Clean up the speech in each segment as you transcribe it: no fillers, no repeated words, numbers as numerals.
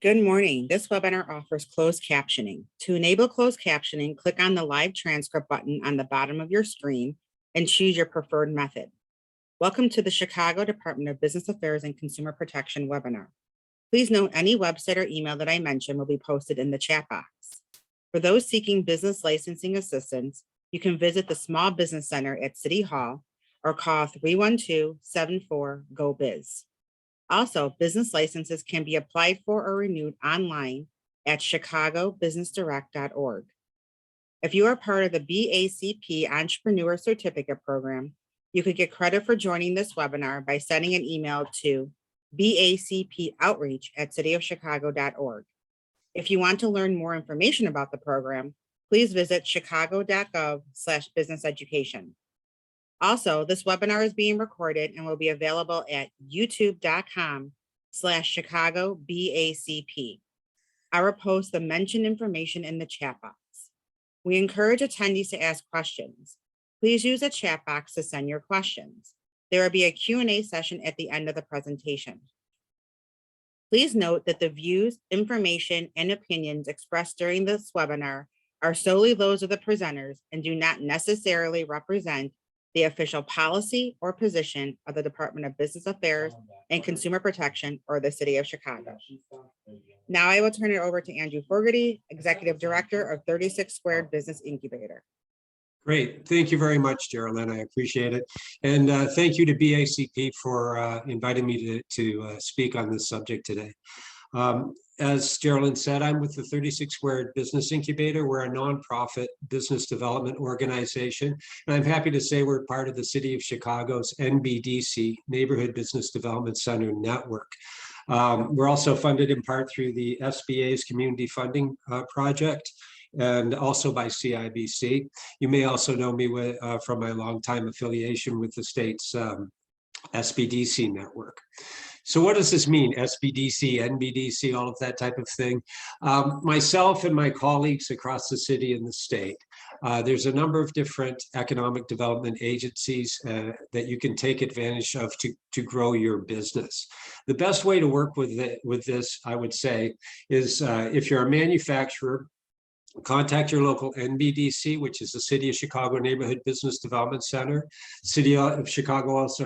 Good morning. This webinar offers closed captioning. To enable closed captioning, click on the live transcript button on the bottom of your screen and choose your preferred method. Welcome to the Chicago Department of Business Affairs and Consumer Protection webinar. Please note any website or email that I mention will be posted in the chat box. For those seeking business licensing assistance, you can visit the Small Business Center at City Hall or call 312-74-GO-BIZ. Also, business licenses can be applied for or renewed online at chicagobusinessdirect.org. If you are part of the BACP Entrepreneur Certificate Program, you could get credit for joining this webinar by sending an email to bacpoutreach@cityofchicago.org. If you want to learn more information about the program, please visit chicago.gov/businesseducation. Also, this webinar is being recorded and will be available at youtube.com/ChicagoBACP. I will post the mentioned information in the chat box. We encourage attendees to ask questions. Please use the chat box to send your questions. There will be a Q&A session at the end of the presentation. Please note that the views, information, and opinions expressed during this webinar are solely those of the presenters and do not necessarily represent the official policy or position of the Department of Business Affairs and Consumer Protection or the City of Chicago. Now I will turn it over to Andrew Fogaty, Executive Director of 36 Squared Business Incubator. Great. Thank you very much, Geraldine. I appreciate it. And thank you to BACP for inviting me to speak on this subject today. As Geraldine said, I'm with the 36 Squared Business Incubator. We're a nonprofit business development organization. And I'm happy to say we're part of the City of Chicago's NBDC, Neighborhood Business Development Center Network. We're also funded in part through the SBA's Community Funding Project and also by CIBC. You may also know me from my longtime affiliation with the state's SBDC network. So what does this mean? SBDC, NBDC, all of that type of thing. Myself and my colleagues across the city and the state, there's a number of different economic development agencies that you can take advantage of to grow your business. The best way to work with this, I would say, is if you're a manufacturer, contact your local NBDC, which is the City of Chicago Neighborhood Business Development Center. City of Chicago also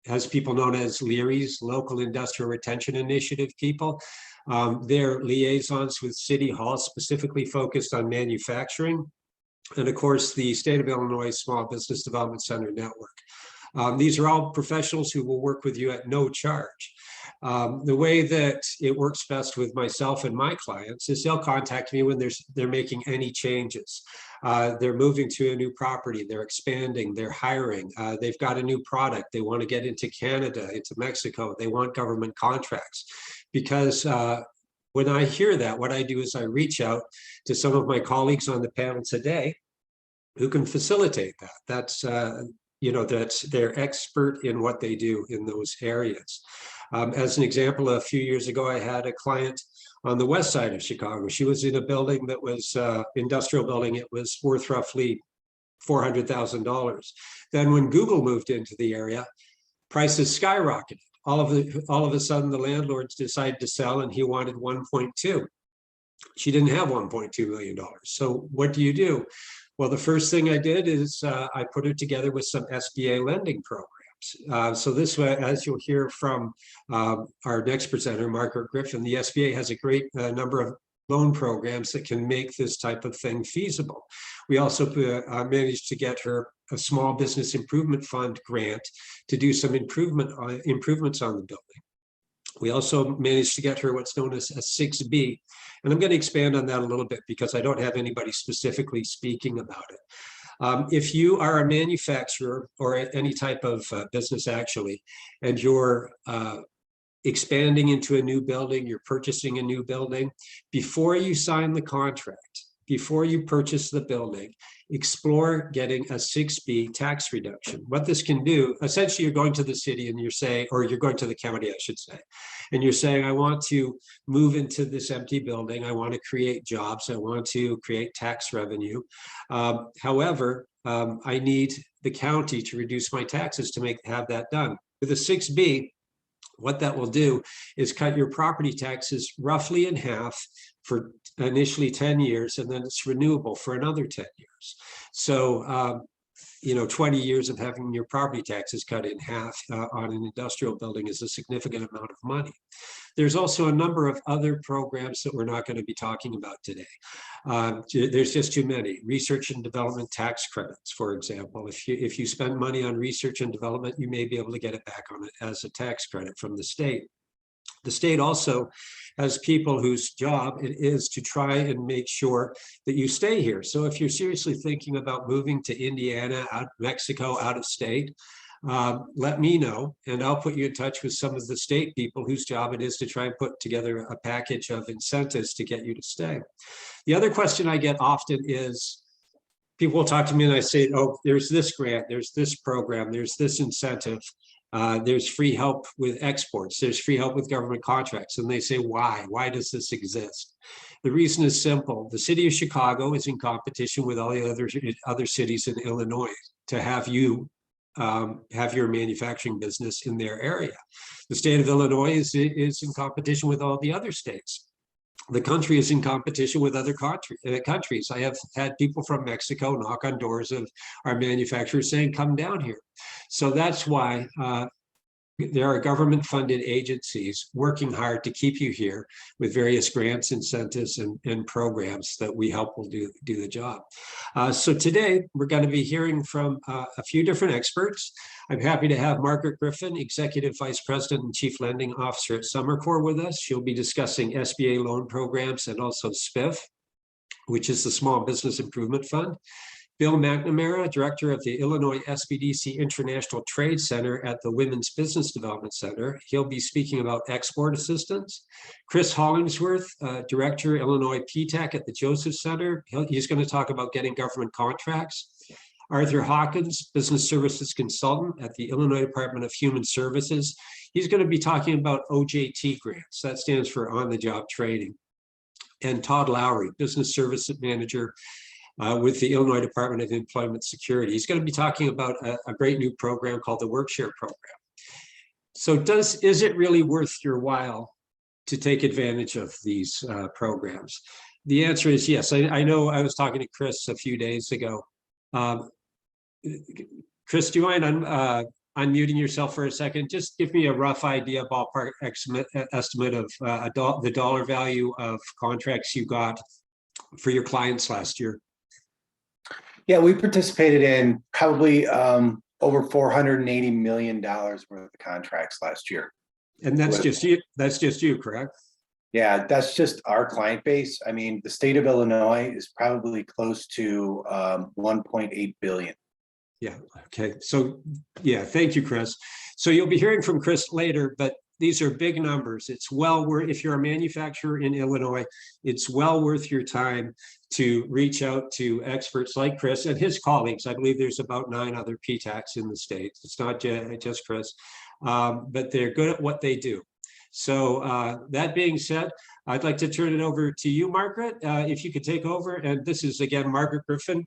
has people known as LIRIs, Local Industrial Retention Initiative people. They're liaisons with City Hall, specifically focused on manufacturing. And of course, the State of Illinois Small Business Development Center Network. These are all professionals who will work with you at no charge. The way that it works best with myself and my clients is they'll contact me when they're making any changes. They're moving to a new property, they're expanding, they're hiring, they've got a new product, they want to get into Canada, into Mexico, they want government contracts. Because when I hear that, what I do is I reach out to some of my colleagues on the panel today who can facilitate that. That's they're expert in what they do in those areas. As an example, a few years ago, I had a client on the west side of Chicago. She was in a building that was industrial building. It was worth roughly $400,000. Then when Google moved into the area, prices skyrocketed. All of a sudden, the landlords decided to sell and he wanted 1.2. She didn't have $1.2 million. So what do? Well, the first thing I did is I put her together with some SBA lending programs. So this way, as you'll hear from our next presenter, Margaret Griffin, the SBA has a great number of loan programs that can make this type of thing feasible. We also managed to get her a Small Business Improvement Fund grant to do some improvements on the building. We also managed to get her what's known as a 6B. And I'm going to expand on that a little bit because I don't have anybody specifically speaking about it. If you are a manufacturer or any type of business actually, and you're expanding into a new building, you're purchasing a new building, before you sign the contract, before you purchase the building, explore getting a 6B tax reduction. What this can do, essentially you're going to the city and you're saying, or you're going to the county, I should say, and you're saying, I want to move into this empty building. I want to create jobs. I want to create tax revenue. However, I need the county to reduce my taxes to have that done. With a 6B, What that will do is cut your property taxes roughly in half for initially 10 years, and then it's renewable for another 10 years. So, 20 years of having your property taxes cut in half on an industrial building is a significant amount of money. There's also a number of other programs that we're not going to be talking about today. There's just too many. Research and development tax credits, for example. If you spend money on research and development, you may be able to get it back on it as a tax credit from the state. The state also has people whose job it is to try and make sure that you stay here. So if you're seriously thinking about moving to Indiana, out Mexico, out of state, let me know, and I'll put you in touch with some of the state people whose job it is to try and put together a package of incentives to get you to stay. The other question I get often is, people will talk to me and I say, oh, there's this grant, there's this program, there's this incentive. There's free help with exports. There's free help with government contracts. And they say, why? Why does this exist? The reason is simple. The city of Chicago is in competition with all the other cities in Illinois to have you have your manufacturing business in their area. The state of Illinois is in competition with all the other states. The country is in competition with other countries. I have had people from Mexico knock on doors of our manufacturers saying, come down here. So that's why there are government-funded agencies working hard to keep you here with various grants, incentives, and programs that we help will do the job. So today, we're going to be hearing from a few different experts. I'm happy to have Margaret Griffin, Executive Vice President and Chief Lending Officer at Summercore with us. She'll be discussing SBA loan programs and also SPIF, which is the Small Business Improvement Fund. Bill McNamara, Director of the Illinois SBDC International Trade Center at the Women's Business Development Center. He'll be speaking about export assistance. Chris Hollingsworth, Director, Illinois PTAC at the Joseph Center. He's going to talk about getting government contracts. Arthur Hawkins, Business Services Consultant at the Illinois Department of Human Services. He's going to be talking about OJT grants. That stands for on-the-job training. And Todd Lowry, Business Services Manager with the Illinois Department of Employment Security. He's going to be talking about a great new program called the Workshare Program. So is it really worth your while to take advantage of these programs? The answer is yes. I know I was talking to Chris a few days ago. Chris, do you mind unmuting yourself for a second? Just give me a rough idea, ballpark estimate of the dollar value of contracts you got for your clients last year. Yeah, we participated in probably over $480 million worth of contracts last year. And that's just you. That's just you, correct? Yeah, that's just our client base. I mean, the state of Illinois is probably close to 1.8 billion. Yeah. Okay. So, yeah, thank you, Chris. So you'll be hearing from Chris later, but these are big numbers. It's well worth, if you're a manufacturer in Illinois, it's well worth your time to reach out to experts like Chris and his colleagues. I believe there's about 9 other PTACs in the state. It's not just Chris, but they're good at what they do. So that being said, I'd like to turn it over to you, Margaret, if you could take over. And this is, again, Margaret Griffin,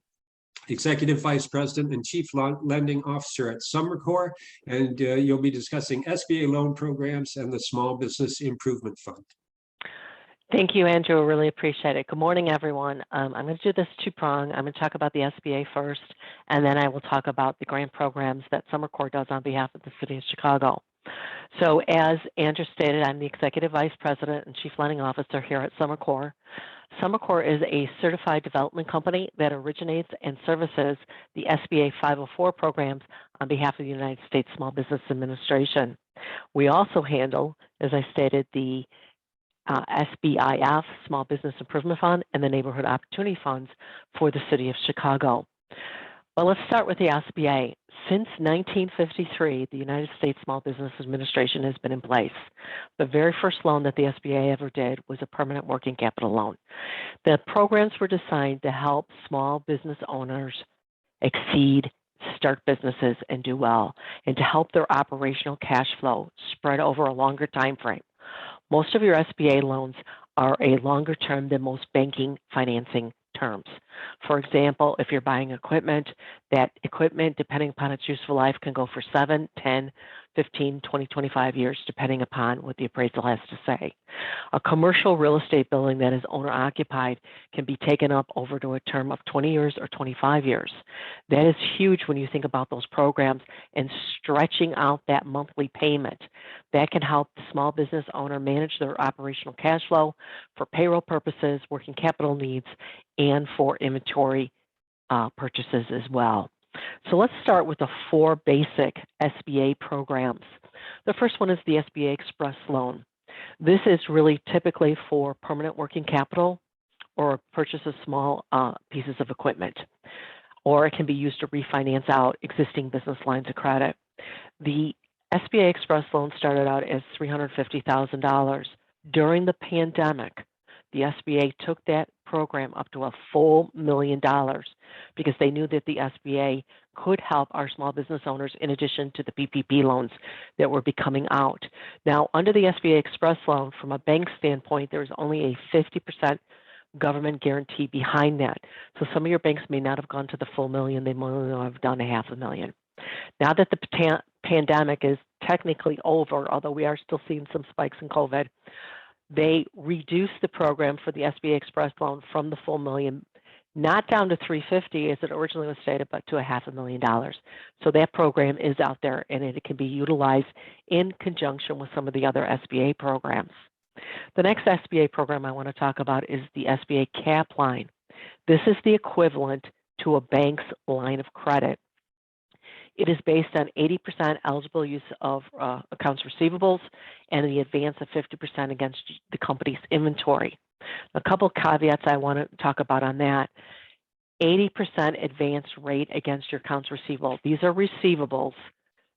Executive Vice President and Chief Lending Officer at Summercore, and you'll be discussing SBA loan programs and the Small Business Improvement Fund. Thank you, Andrew. Really appreciate it. Good morning, everyone. I'm going to do this two-prong. I'm going to talk about the SBA first, and then I will talk about the grant programs that Summercore does on behalf of the City of Chicago. So as Andrew stated, I'm the Executive Vice President and Chief Lending Officer here at Summercore. Summercore is a certified development company that originates and services the SBA 504 programs on behalf of the United States Small Business Administration. We also handle, as I stated, the SBIF, Small Business Improvement Fund, and the Neighborhood Opportunity Funds for the City of Chicago. Well, let's start with the SBA. Since 1953, the United States Small Business Administration has been in place. The very first loan that the SBA ever did was a permanent working capital loan. The programs were designed to help small business owners exceed, start businesses, and do well, and to help their operational cash flow spread over a longer time frame. Most of your SBA loans are a longer term than most banking financing terms. For example, if you're buying equipment, that equipment, depending upon its useful life, can go for 7, 10, 15, 20, 25 years, depending upon what the appraisal has to say. A commercial real estate building that is owner occupied can be taken up over to a term of 20 years or 25 years. That is huge when you think about those programs and stretching out that monthly payment. That can help the small business owner manage their operational cash flow for payroll purposes, working capital needs, and for inventory purchases as well. So let's start with the 4 basic SBA programs. The first one is the SBA Express Loan. This is really typically for permanent working capital or purchase of small pieces of equipment, or it can be used to refinance out existing business lines of credit. The SBA Express Loan started out as $350,000. During the pandemic, the SBA took that program up to a full $1 million because they knew that the SBA could help our small business owners in addition to the PPP loans that were becoming out. Now, under the SBA Express Loan, from a bank standpoint, there's only a 50% government guarantee behind that. So some of your banks may not have gone to the full $1 million, they may have done $500,000. Now that the pandemic is technically over, although we are still seeing some spikes in COVID, they reduced the program for the SBA Express Loan from the full $1 million, not down to $350,000 as it originally was stated, but to $500,000. So that program is out there and it can be utilized in conjunction with some of the other SBA programs. The next SBA program I want to talk about is the SBA Cap Line. This is the equivalent to a bank's line of credit. It is based on 80% eligible use of accounts receivables and the advance of 50% against the company's inventory. A couple of caveats I want to talk about on that. 80% advance rate against your accounts receivable. These are receivables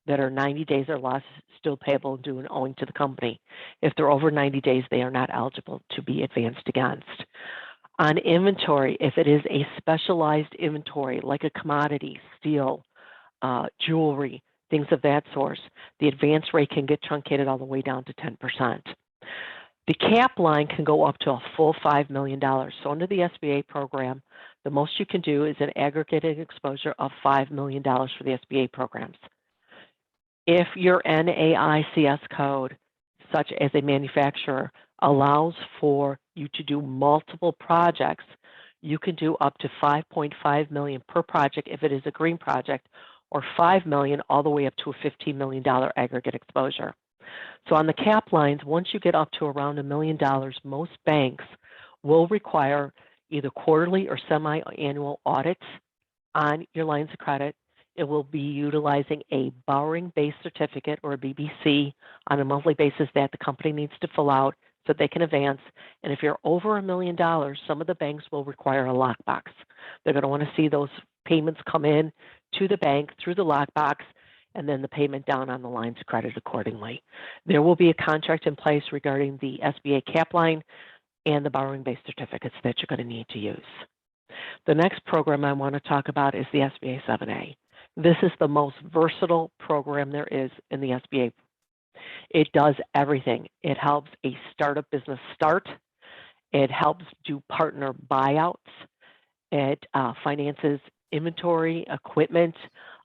that are 90 days or less still payable and due and owing to the company. If they're over 90 days, they are not eligible to be advanced against. On inventory, if it is a specialized inventory like a commodity, steel, jewelry, things of that sort, the advance rate can get truncated all the way down to 10%. The cap line can go up to a full $5 million. So under the SBA program, the most you can do is an aggregated exposure of $5 million for the SBA programs. If your NAICS code, such as a manufacturer, allows for you to do multiple projects, you can do up to $5.5 million per project if it is a green project, or $5 million all the way up to a $15 million aggregate exposure. So on the cap lines, once you get up to around $1 million, most banks will require either quarterly or semi-annual audits on your lines of credit. It will be utilizing a borrowing-based certificate or a BBC on a monthly basis that the company needs to fill out so they can advance. And if you're over $1 million, some of the banks will require a lockbox. They're going to want to see those payments come in to the bank through the lockbox and then the payment down on the lines of credit accordingly. There will be a contract in place regarding the SBA cap line and the borrowing-based certificates that you're going to need to use. The next program I want to talk about is the SBA 7A. This is the most versatile program there is in the SBA. It does everything. It helps a startup business start. It helps do partner buyouts. It finances inventory, equipment.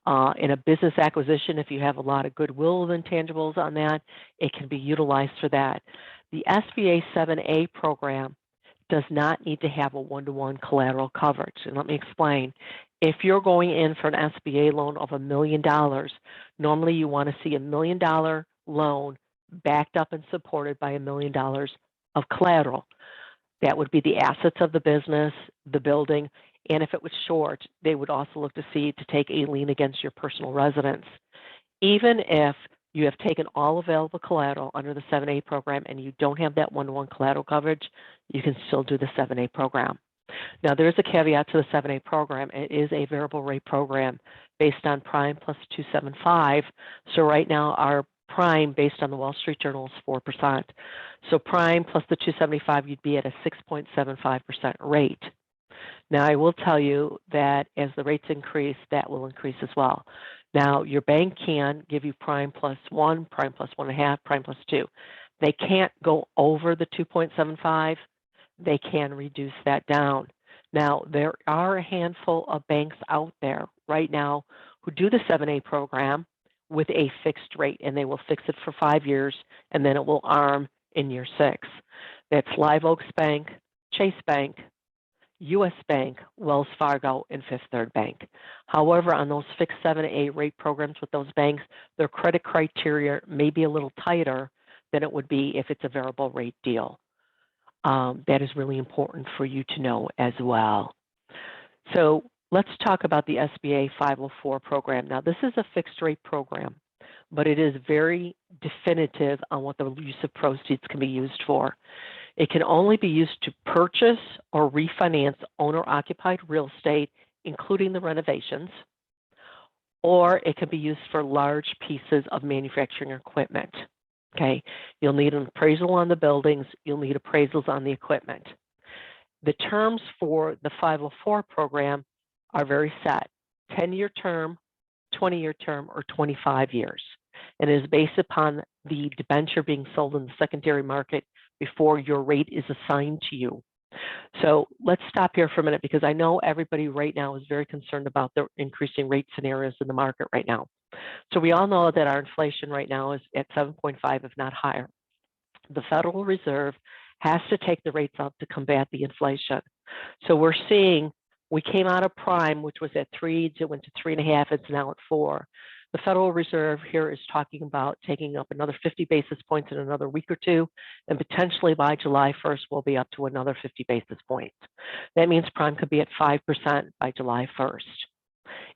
In a business acquisition, if you have a lot of goodwill and intangibles on that, it can be utilized for that. The SBA 7A program does not need to have a one-to-one collateral coverage. And let me explain. If you're going in for an SBA loan of $1 million, normally you want to see $1 million loan backed up and supported by $1 million of collateral. That would be the assets of the business, the building, and if it was short, they would also look to see to take a lien against your personal residence. Even if you have taken all available collateral under the 7A program and you don't have that one-to-one collateral coverage, you can still do the 7A program. Now, there is a caveat to the 7A program. It is a variable rate program based on prime plus 275. So right now, our prime based on the Wall Street Journal is 4%. So prime plus the 275, you'd be at a 6.75% rate. Now, I will tell you that as the rates increase, that will increase as well. Now, your bank can give you prime plus 1, prime plus 1.5, prime plus 2. They can't go over the 2.75. They can reduce that down. Now, there are a handful of banks out there right now who do the 7A program with a fixed rate, and they will fix it for 5 years, and then it will arm in year 6. That's Live Oaks Bank, Chase Bank, U.S. Bank, Wells Fargo, and Fifth Third Bank. However, on those fixed 7A rate programs with those banks, their credit criteria may be a little tighter than it would be if it's a variable rate deal. That is really important for you to know as well. So let's talk about the SBA 504 program. Now, this is a fixed rate program, but it is very definitive on what the use of proceeds can be used for. It can only be used to purchase or refinance owner-occupied real estate, including the renovations, or it can be used for large pieces of manufacturing equipment. Okay, you'll need an appraisal on the buildings, you'll need appraisals on the equipment. The terms for the 504 program are very set: 10-year term, 20-year term, or 25 years. And it is based upon the debenture being sold in the secondary market before your rate is assigned to you. So let's stop here for a minute, because I know everybody right now is very concerned about the increasing rate scenarios in the market right now. So we all know that our inflation right now is at 7.5, if not higher. The Federal Reserve has to take the rates up to combat the inflation. So we're seeing, we came out of prime, which was at 3, it went to 3.5, it's now at 4. The Federal Reserve here is talking about taking up another 50 basis points in another week or two, and potentially by July 1st, we'll be up to another 50 basis points. That means prime could be at 5% by July 1st.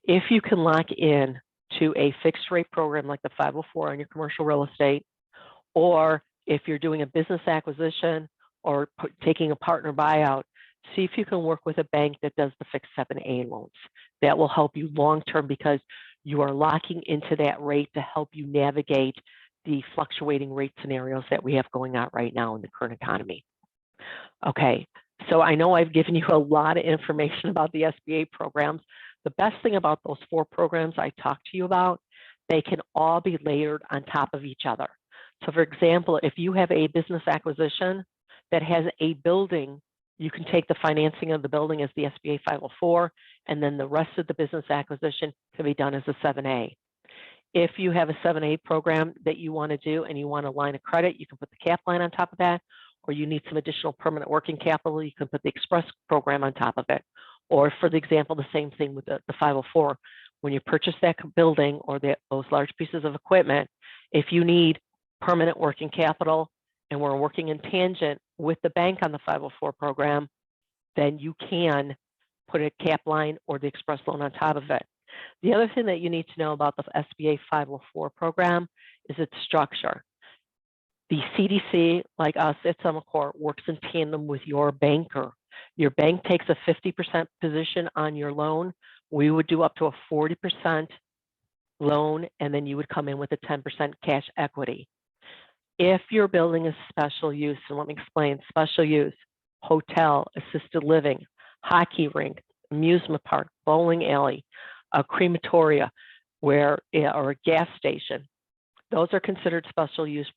If you can lock in to a fixed rate program like the 504 on your commercial real estate, or if you're doing a business acquisition or taking a partner buyout, see if you can work with a bank that does the fixed 7A loans. That will help you long-term, because you are locking into that rate to help you navigate the fluctuating rate scenarios that we have going on right now in the current economy. Okay, so I know I've given you a lot of information about the SBA programs. The best thing about those 4 programs I talked to you about, they can all be layered on top of each other. So for example, if you have a business acquisition that has a building, you can take the financing of the building as the SBA 504, and then the rest of the business acquisition can be done as a 7A. If you have a 7A program that you want to do and you want a line of credit, you can put the cap line on top of that, or you need some additional permanent working capital, you can put the express program on top of it. Or for the example, the same thing with the 504. When you purchase that building or those large pieces of equipment, if you need permanent working capital and we're working in tangent with the bank on the 504 program, then you can put a cap line or the express loan on top of it. The other thing that you need to know about the SBA 504 program is its structure. The CDC, like us at Summercore, works in tandem with your banker. Your bank takes a 50% position on your loan. We would do up to a 40% loan, and then you would come in with a 10% cash equity. If your building is special use, and let me explain, special use, hotel, assisted living, hockey rink, amusement park, bowling alley, a crematoria, or a gas station, those are considered special use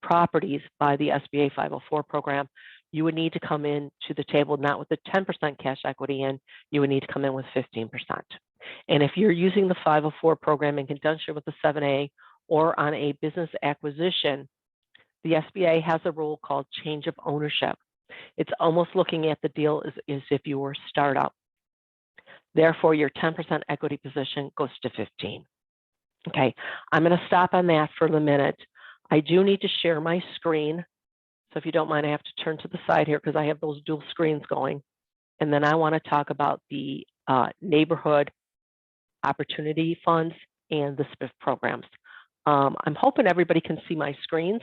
properties by the SBA 504 program. You would need to come in to the table not with a 10% cash equity in, you would need to come in with 15%. And if you're using the 504 program in conjunction with the 7A or on a business acquisition, the SBA has a rule called change of ownership. It's almost looking at the deal as if you were a startup. Therefore, your 10% equity position goes to 15. Okay, I'm going to stop on that for the minute. I do need to share my screen. So if you don't mind, I have to turn to the side here because I have those dual screens going. And then I want to talk about the neighborhood opportunity funds and the SPIF programs. I'm hoping everybody can see my screens.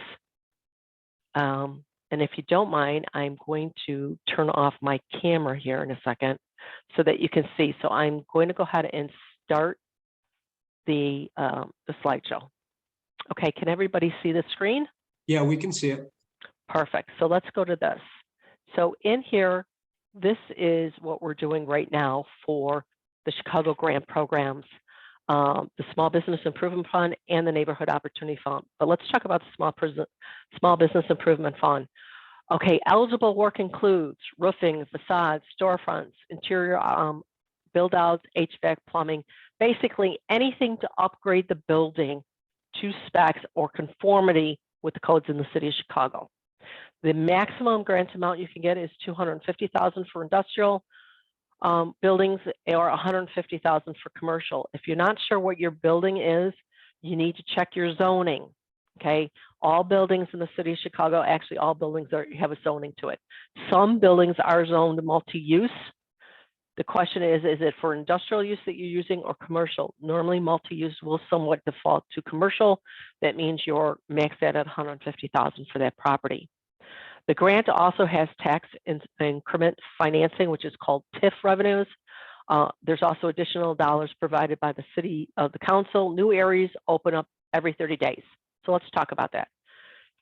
And if you don't mind, I'm going to turn off my camera here in a second so that you can see. So I'm going to go ahead and start the slideshow. Okay, can everybody see the screen? Yeah, we can see it. Perfect. So let's go to this. So in here, this is what we're doing right now for the Chicago grant programs, the Small Business Improvement Fund and the Neighborhood Opportunity Fund. But let's talk about the Small Business Improvement Fund. Okay, eligible work includes roofing, facades, storefronts, interior build-outs, HVAC, plumbing, Basically, anything to upgrade the building to specs or conformity with the codes in the city of Chicago. The maximum grant amount you can get is $250,000 for industrial buildings or $150,000 for commercial. If you're not sure what your building is, you need to check your zoning. Okay, all buildings in the city of Chicago, actually all buildings have a zoning to it. Some buildings are zoned multi-use. The question is it for industrial use that you're using or commercial? Normally multi-use will somewhat default to commercial. That means you're maxed out at $150,000 for that property. The grant also has tax increment financing, which is called TIF revenues. There's also additional dollars provided by the city of the council. New areas open up every 30 days. So let's talk about that.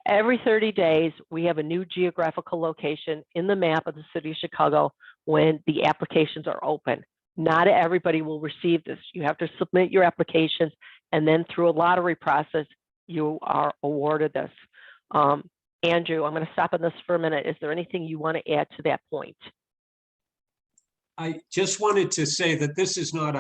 Every 30 days, we have a new geographical location in the map of the city of Chicago when the applications are open. Not everybody will receive this. You have to submit your applications, and then through a lottery process, you are awarded this. Andrew, I'm going to stop on this for a minute. Is there anything you want to add to that point? I just wanted to say that this is not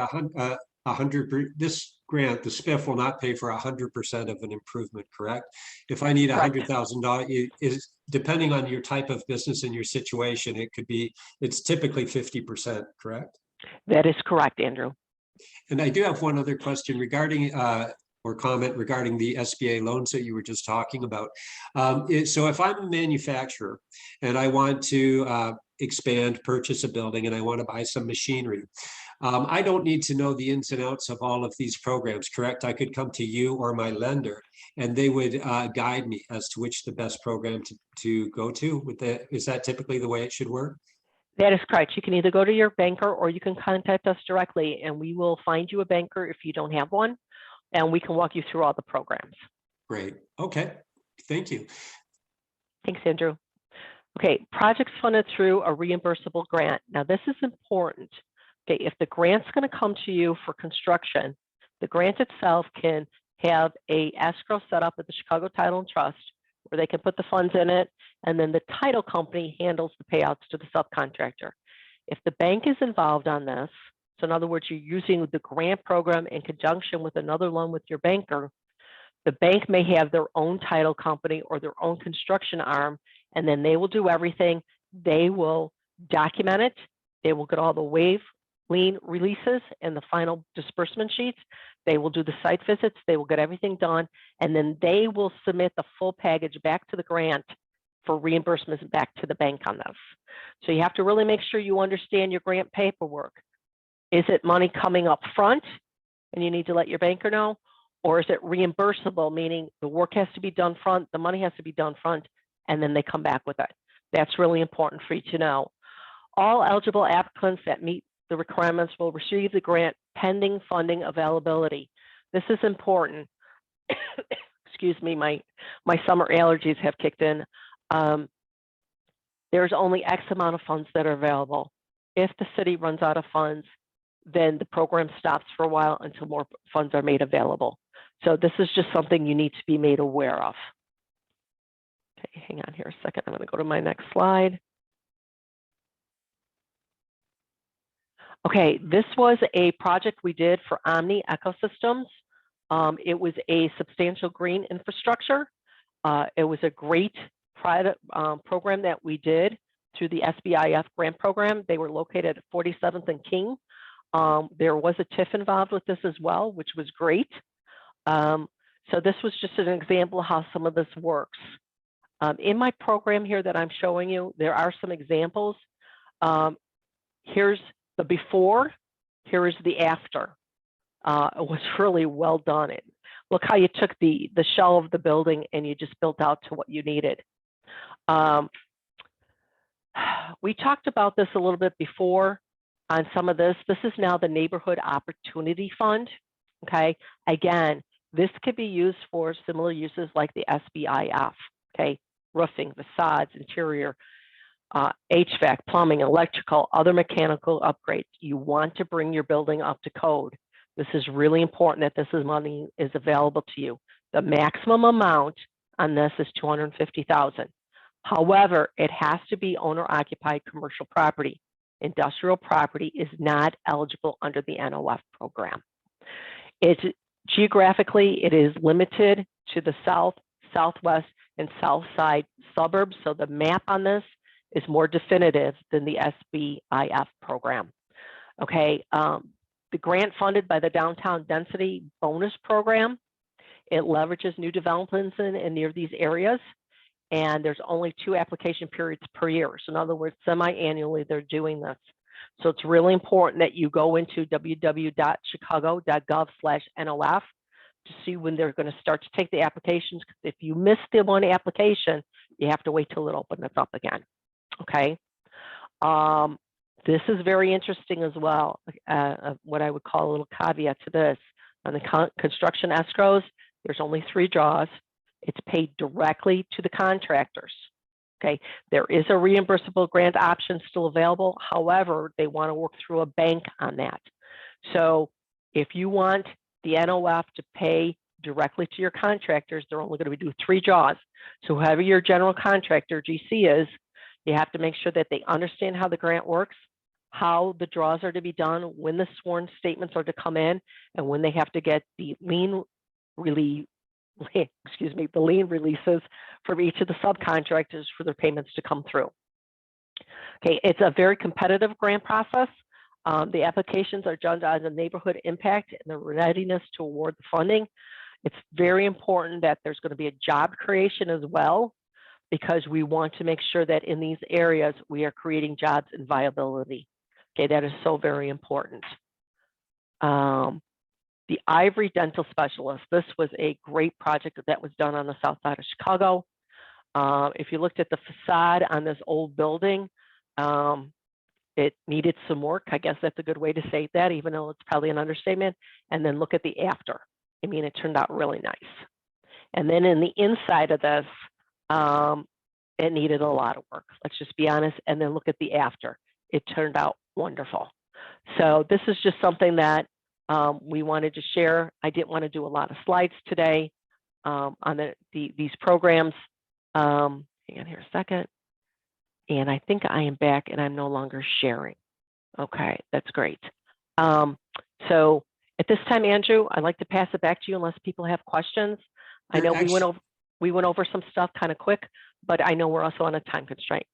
this grant, the SPIF will not pay for 100% of an improvement, correct? If I need $100,000, is depending on your type of business and your situation, it's typically 50%, correct? That is correct, Andrew. And I do have one other question regarding or comment regarding the SBA loans that you were just talking about. So if I'm a manufacturer and I want to expand, purchase a building, and I want to buy some machinery, I don't need to know the ins and outs of all of these programs, correct? I could come to you or my lender, and they would guide me as to which the best program to go to. Is that typically the way it should work? That is correct. You can either go to your banker or you can contact us directly, and we will find you a banker if you don't have one, and we can walk you through all the programs. Great. Okay. Thank you. Thanks, Andrew. Okay, projects funded through a reimbursable grant. Now, this is important. Okay, if the grant's going to come to you for construction, the grant itself can have a escrow set up at the Chicago Title and Trust where they can put the funds in it, and then the title company handles the payouts to the subcontractor. If the bank is involved on this, so in other words, you're using the grant program in conjunction with another loan with your banker, the bank may have their own title company or their own construction arm, and then they will do everything. They will document it. They will get all the waive lien releases and the final disbursement sheets. They will do the site visits. They will get everything done, and then they will submit the full package back to the grant for reimbursements back to the bank on this. So you have to really make sure you understand your grant paperwork. Is it money coming up front and you need to let your banker know? Or is it reimbursable, meaning the work has to be done front, the money has to be done front, and then they come back with it? That's really important for you to know. All eligible applicants that meet the requirements will receive the grant pending funding availability. This is important. Excuse me, my summer allergies have kicked in. There's only X amount of funds that are available. If the city runs out of funds, then the program stops for a while until more funds are made available. So this is just something you need to be made aware of. Okay, hang on here a second. I'm going to go to my next slide. Okay, this was a project we did for Omni Ecosystems. It was a substantial green infrastructure. It was a great private program that we did through the SBIF grant program. They were located at 47th and King. There was a TIF involved with this as well, which was great. So this was just an example of how some of this works. In my program here that I'm showing you, there are some examples. Here's the before, here is the after. It was really well done. Look how you took the shell of the building and you just built out to what you needed. We talked about this a little bit before on some of this. This is now the Neighborhood Opportunity Fund. Okay, again, this could be used for similar uses like the SBIF. Okay, roofing, facades, interior, HVAC, plumbing, electrical, other mechanical upgrades. You want to bring your building up to code. This is really important that this money is available to you. The maximum amount on this is $250,000. However, it has to be owner-occupied commercial property. Industrial property is not eligible under the NOF program. It's geographically, it is limited to the south, southwest, and south side suburbs. So the map on this is more definitive than the SBIF program. Okay, the grant funded by the Downtown Density Bonus Program, it leverages new developments in near these areas, and there's only 2 application periods per year. So in other words, semi-annually they're doing this. So it's really important that you go into www.chicago.gov/NOF to see when they're going to start to take the applications. If you miss the one application, you have to wait till it opens up again. Okay. This is very interesting as well. What I would call a little caveat to this. On the construction escrows, there's only 3 draws. It's paid directly to the contractors. Okay, there is a reimbursable grant option still available. However, they want to work through a bank on that. So if you want the NOF to pay directly to your contractors, they're only going to do 3 draws. So whoever your general contractor, GC, is, you have to make sure that they understand how the grant works, how the draws are to be done, when the sworn statements are to come in, and when they have to get the lien releases from each of the subcontractors for their payments to come through. Okay, it's a very competitive grant process. The applications are judged on the neighborhood impact and the readiness to award the funding. It's very important that there's going to be a job creation as well, because we want to make sure that in these areas we are creating jobs and viability. Okay, that is so very important. The Ivory Dental Specialist, this was a great project that was done on the south side of Chicago. If you looked at the facade on this old building, it needed some work. I guess that's a good way to say that, even though it's probably an understatement. And then look at the after. I mean, it turned out really nice. And then in the inside of this, it needed a lot of work. Let's just be honest. And then look at the after. It turned out wonderful. So this is just something that we wanted to share. I didn't want to do a lot of slides today on these programs. Hang on here a second. And I think I am back and I'm no longer sharing. Okay, that's great. So at this time, Andrew, I'd like to pass it back to you unless people have questions. I know we went over some stuff kind of quick, but I know we're also on a time constraint.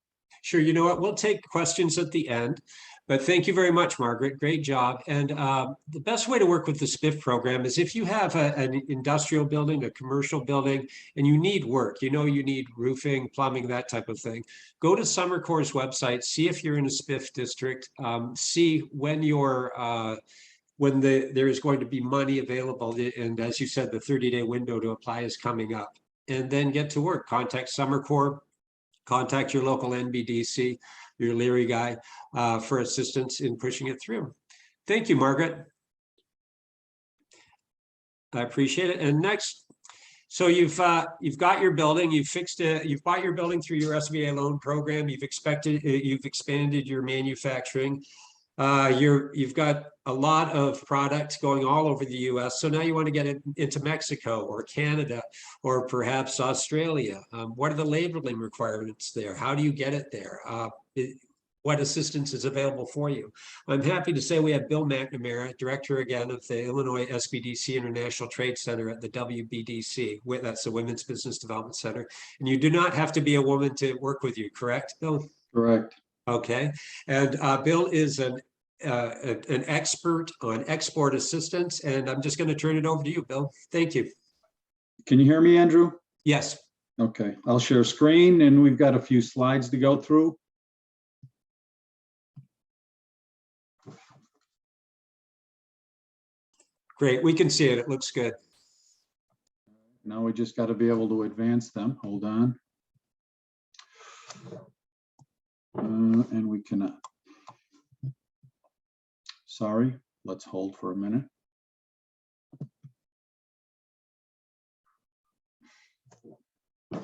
Sure. You know what? We'll take questions at the end, but thank you very much, Margaret. Great job. And the best way to work with the SPIF program is if you have an industrial building, a commercial building, and you need work, you need roofing, plumbing, that type of thing. Go to Summer Corps' website, see if you're in a SPIF district, see when there is going to be money available. And as you said, the 30-day window to apply is coming up. And then get to work. Contact Summer Corps. Contact your local NBDC, your Leary guy, for assistance in pushing it through. Thank you, Margaret. I appreciate it. And next, so you've got your building, you've bought your building through your SBA loan program, you've expanded your manufacturing. You've got a lot of products going all over the US. So now you want to get it into Mexico or Canada or perhaps Australia. What are the labeling requirements there? How do you get it there? What assistance is available for you? I'm happy to say we have Bill McNamara, director again of the Illinois SBDC International Trade Center at the WBDC. That's the Women's Business Development Center. And you do not have to be a woman to work with you, correct, Bill? Correct. Okay. And Bill is an expert on export assistance, and I'm just going to turn it over to you, Bill. Thank you. Can you hear me, Andrew? Yes. Okay, I'll share screen and we've got a few slides to go through. Great, we can see it. It looks good. Now we just got to be able to advance them. Hold on. And we cannot. Sorry, let's hold for a minute.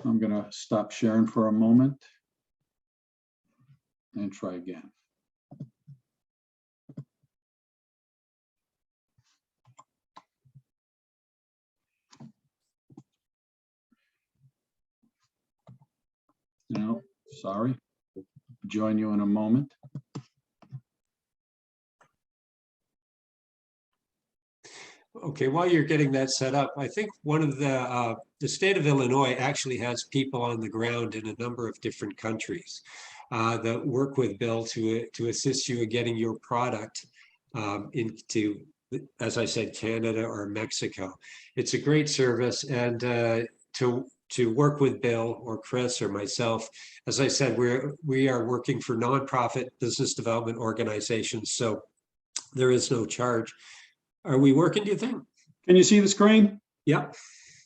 I'm going to stop sharing for a moment and try again. No, sorry. Join you in a moment. Okay, while you're getting that set up, I think one of the state of Illinois actually has people on the ground in a number of different countries that work with Bill to assist you in getting your product into, as I said, Canada or Mexico. It's a great service, and to work with Bill or Chris or myself, as I said, we are working for nonprofit business development organizations, so there is no charge. Are we working, do you think? Can you see the screen? Yep.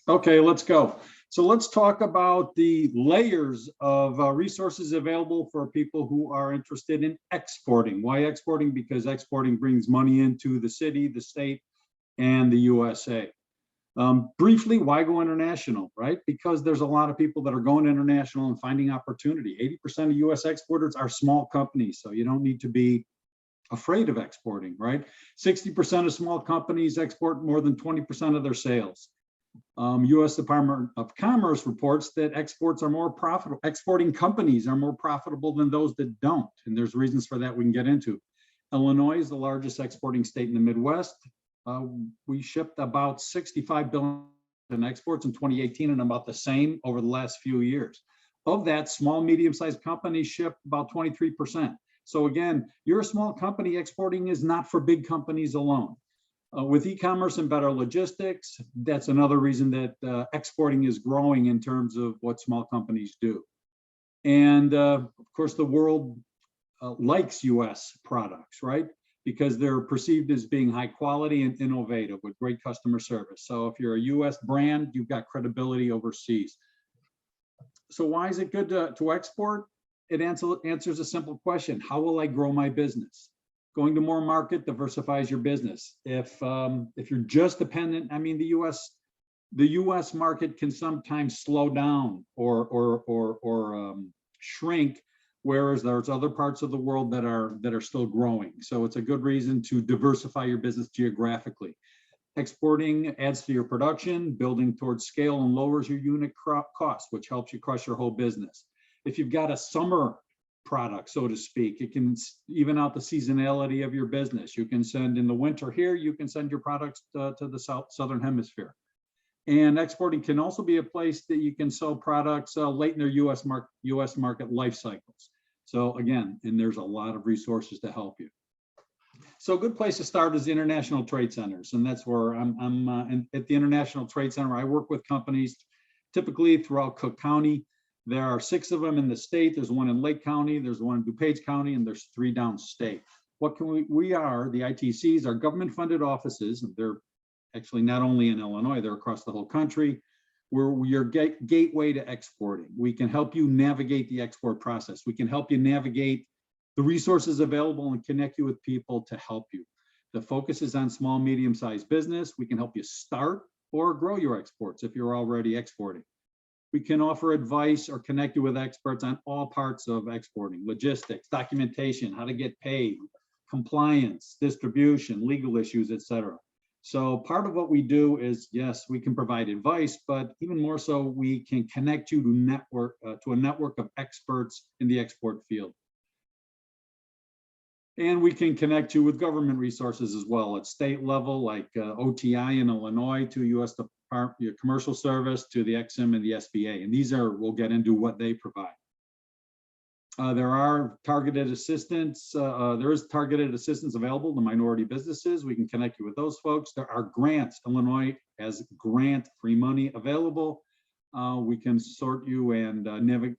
Okay, let's go. So let's talk about the layers of resources available for people who are interested in exporting. Why exporting? Because exporting brings money into the city, the state, and the USA. Briefly, why go international, right? Because there's a lot of people that are going international and finding opportunity. 80% of US exporters are small companies, so you don't need to be afraid of exporting, right? 60% of small companies export more than 20% of their sales. US Department of Commerce reports that exports are more profitable. Exporting companies are more profitable than those that don't. And there's reasons for that we can get into. Illinois is the largest exporting state in the Midwest. We shipped about 65 billion in exports in 2018 and about the same over the last few years. Of that, small, medium-sized companies ship about 23%. So again, you're a small company, exporting is not for big companies alone. With e-commerce and better logistics, that's another reason that exporting is growing in terms of what small companies do. And of course, the world likes US products, right? Because they're perceived as being high quality and innovative with great customer service. So if you're a US brand, you've got credibility overseas. So why is it good to export? It answers a simple question. How will I grow my business? Going to more market diversifies your business. If you're just dependent, I mean, the US market can sometimes slow down or shrink, whereas there's other parts of the world that are still growing. So it's a good reason to diversify your business geographically. Exporting adds to your production, building towards scale, and lowers your unit cost, which helps you crush your whole business. If you've got a summer product, so to speak, it can even out the seasonality of your business. You can send in the winter here, you can send your products to the southern hemisphere. And exporting can also be a place that you can sell products late in their US market life cycles. So again, and there's a lot of resources to help you. So a good place to start is the international trade centers. And that's where I'm at the International Trade Center. I work with companies typically throughout Cook County. There are 6 of them in the state. There's one in Lake County, there's one in DuPage County, and there's 3 downstate. What can we are, the ITCs, are government funded offices. And they're actually not only in Illinois, they're across the whole country. We're your gateway to exporting. We can help you navigate the export process. We can help you navigate the resources available and connect you with people to help you. The focus is on small, medium-sized business. We can help you start or grow your exports if you're already exporting. We can offer advice or connect you with experts on all parts of exporting: logistics, documentation, how to get paid, compliance, distribution, legal issues, etc. So part of what we do is, yes, we can provide advice, but even more so, we can connect you to a network of experts in the export field. And we can connect you with government resources as well at state level, like OTI in Illinois, to US Department of Commercial Service, to the EXIM and the SBA. And these are, we'll get into what they provide. There are targeted assistance. There is targeted assistance available to minority businesses. We can connect you with those folks. There are grants. Illinois has grant-free money available. We can sort you and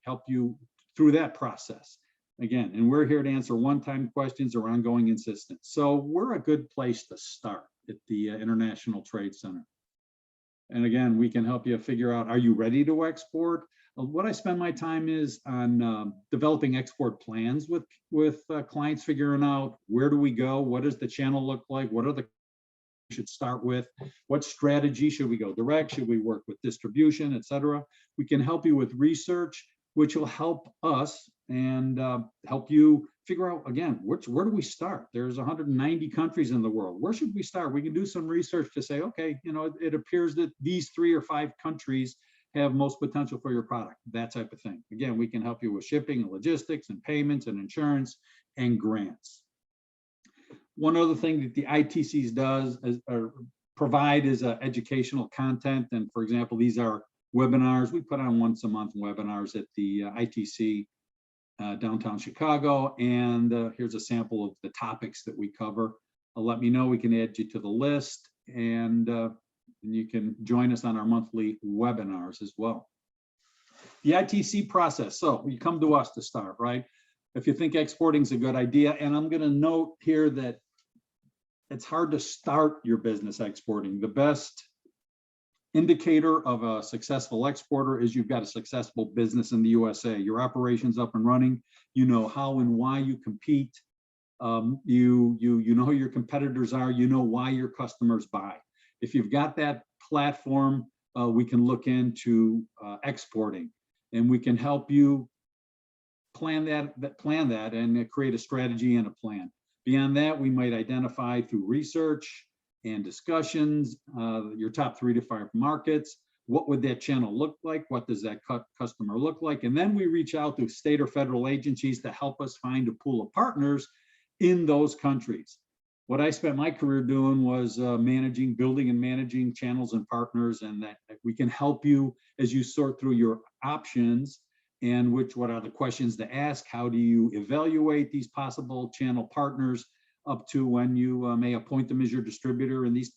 help you through that process. Again, and we're here to answer one-time questions or ongoing assistance. So we're a good place to start at the International Trade Center. And again, we can help you figure out, are you ready to export? What I spend my time is on developing export plans with clients, figuring out where do we go? What does the channel look like? What are the we should start with? What strategy should we go direct? Should we work with distribution, et cetera? We can help you with research, which will help us and help you figure out, again, where do we start? There's 190 countries in the world. Where should we start? We can do some research to say, okay, you know, it appears that these 3 or 5 countries have most potential for your product, that type of thing. Again, we can help you with shipping and logistics and payments and insurance and grants. One other thing that the ITCs provide is educational content. And for example, these are webinars. We put on once a month webinars at the ITC downtown Chicago. And here's a sample of the topics that we cover. Let me know, we can add you to the list, and you can join us on our monthly webinars as well. The ITC process. So you come to us to start, right? If you think exporting is a good idea, and I'm going to note here that it's hard to start your business exporting. The best indicator of a successful exporter is you've got a successful business in the USA. Your operation's up and running. You know how and why you compete. You know who your competitors are. You know why your customers buy. If you've got that platform, we can look into exporting, and we can help you plan that and create a strategy and a plan. Beyond that, we might identify through research and discussions your top 3 to 5 markets. What would that channel look like? What does that customer look like? And then we reach out to state or federal agencies to help us find a pool of partners in those countries. What I spent my career doing was building and managing channels and partners, and that we can help you as you sort through your options and what are the questions to ask. How do you evaluate these possible channel partners up to when you may appoint them as your distributor in these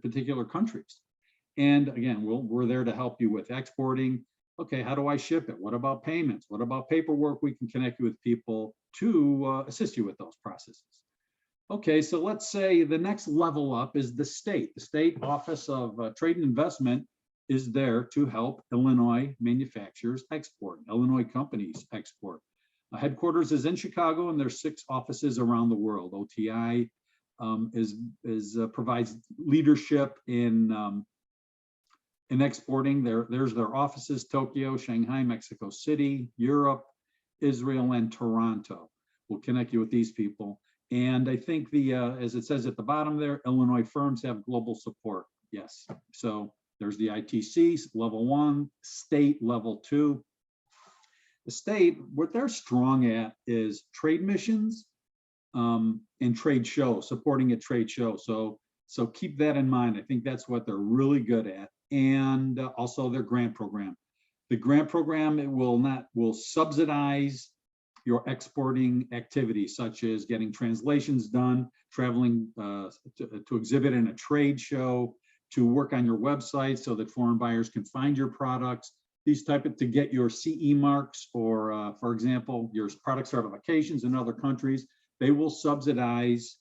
particular countries? And again, we're there to help you with exporting. Okay, how do I ship it? What about payments? What about paperwork? We can connect you with people to assist you with those processes. Okay, so let's say the next level up is the state. The state Office of Trade and Investment is there to help Illinois manufacturers export, Illinois companies export. Headquarters is in Chicago, and there's 6 offices around the world. OTI provides leadership in exporting. There's their offices: Tokyo, Shanghai, Mexico City, Europe, Israel, and Toronto. We'll connect you with these people. And I think as it says at the bottom there, Illinois firms have global support. Yes. So there's the ITC level 1, state level 2. The state, what they're strong at is trade missions and trade shows, supporting a trade show. So keep that in mind. I think that's what they're really good at. And also their grant program. The grant program, will subsidize your exporting activities, such as getting translations done, traveling to exhibit in a trade show, to work on your website so that foreign buyers can find your products, these to get your CE marks, or for example, your product certifications in other countries. They will subsidize,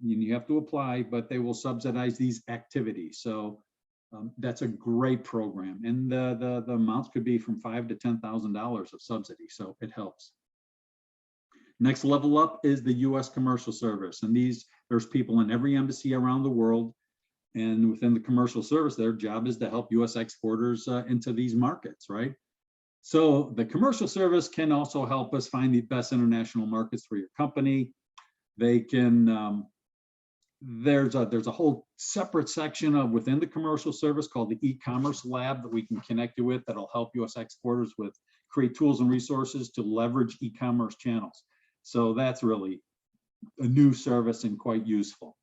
you have to apply, but they will subsidize these activities. So that's a great program. And the amounts could be from $5,000 to $10,000 of subsidy, so it helps. Next level up is the U.S. Commercial Service. And there's people in every embassy around the world. And within the Commercial Service, their job is to help U.S. exporters into these markets, right? So the Commercial Service can also help us find the best international markets for your company. They can, there's a whole separate section within the Commercial Service called the e-commerce lab that we can connect you with, that'll help U.S. exporters create tools and resources to leverage e-commerce channels. So that's really a new service and quite useful.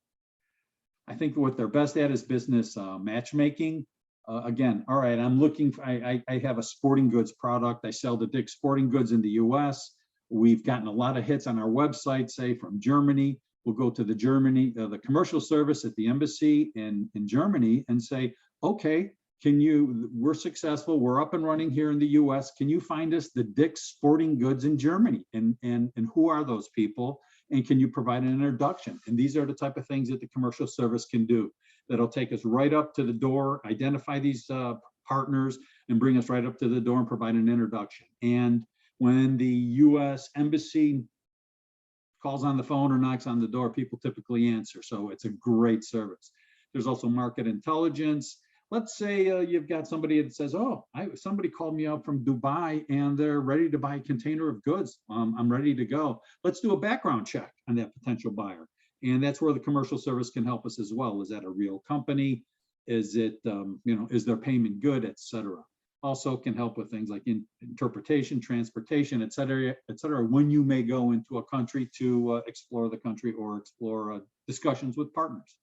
I think what they're best at is business matchmaking. Again, all right, I have a sporting goods product. I sell to Dick's Sporting Goods in the US. We've gotten a lot of hits on our website, say from Germany. We'll go to the Commercial Service at the embassy in Germany and say, okay, we're successful, we're up and running here in the US. Can you find us the Dick's Sporting Goods in Germany? And who are those people? And can you provide an introduction? And these are the type of things that the Commercial Service can do. That'll take us right up to the door, identify these partners, and bring us right up to the door and provide an introduction. And when the US Embassy calls on the phone or knocks on the door, people typically answer. So it's a great service. There's also market intelligence. Let's say you've got somebody that says, oh, somebody called me up from Dubai and they're ready to buy a container of goods. I'm ready to go. Let's do a background check on that potential buyer. And that's where the Commercial Service can help us as well. Is that a real company? Is it, is their payment good, et cetera? Also can help with things like interpretation, transportation, et cetera, when you may go into a country to explore the country or explore discussions with partners.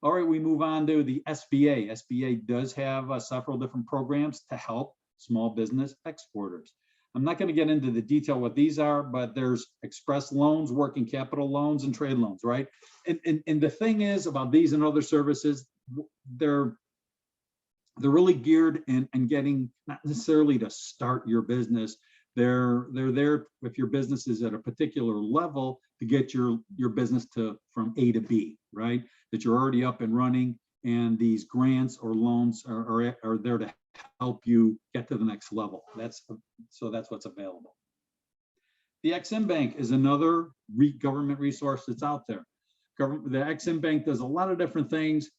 All right, we move on to the SBA. SBA does have several different programs to help small business exporters. I'm not going to get into the detail what these are, but there's express loans, working capital loans, and trade loans, right? And the thing is about these and other services, they're really geared and getting not necessarily to start your business. They're there if your business is at a particular level to get your business to from A to B, right? That you're already up and running, and these grants or loans are there to help you get to the next level. That's what's available. The Ex-Im Bank is another government resource that's out there. The Ex-Im Bank does a lot of different things.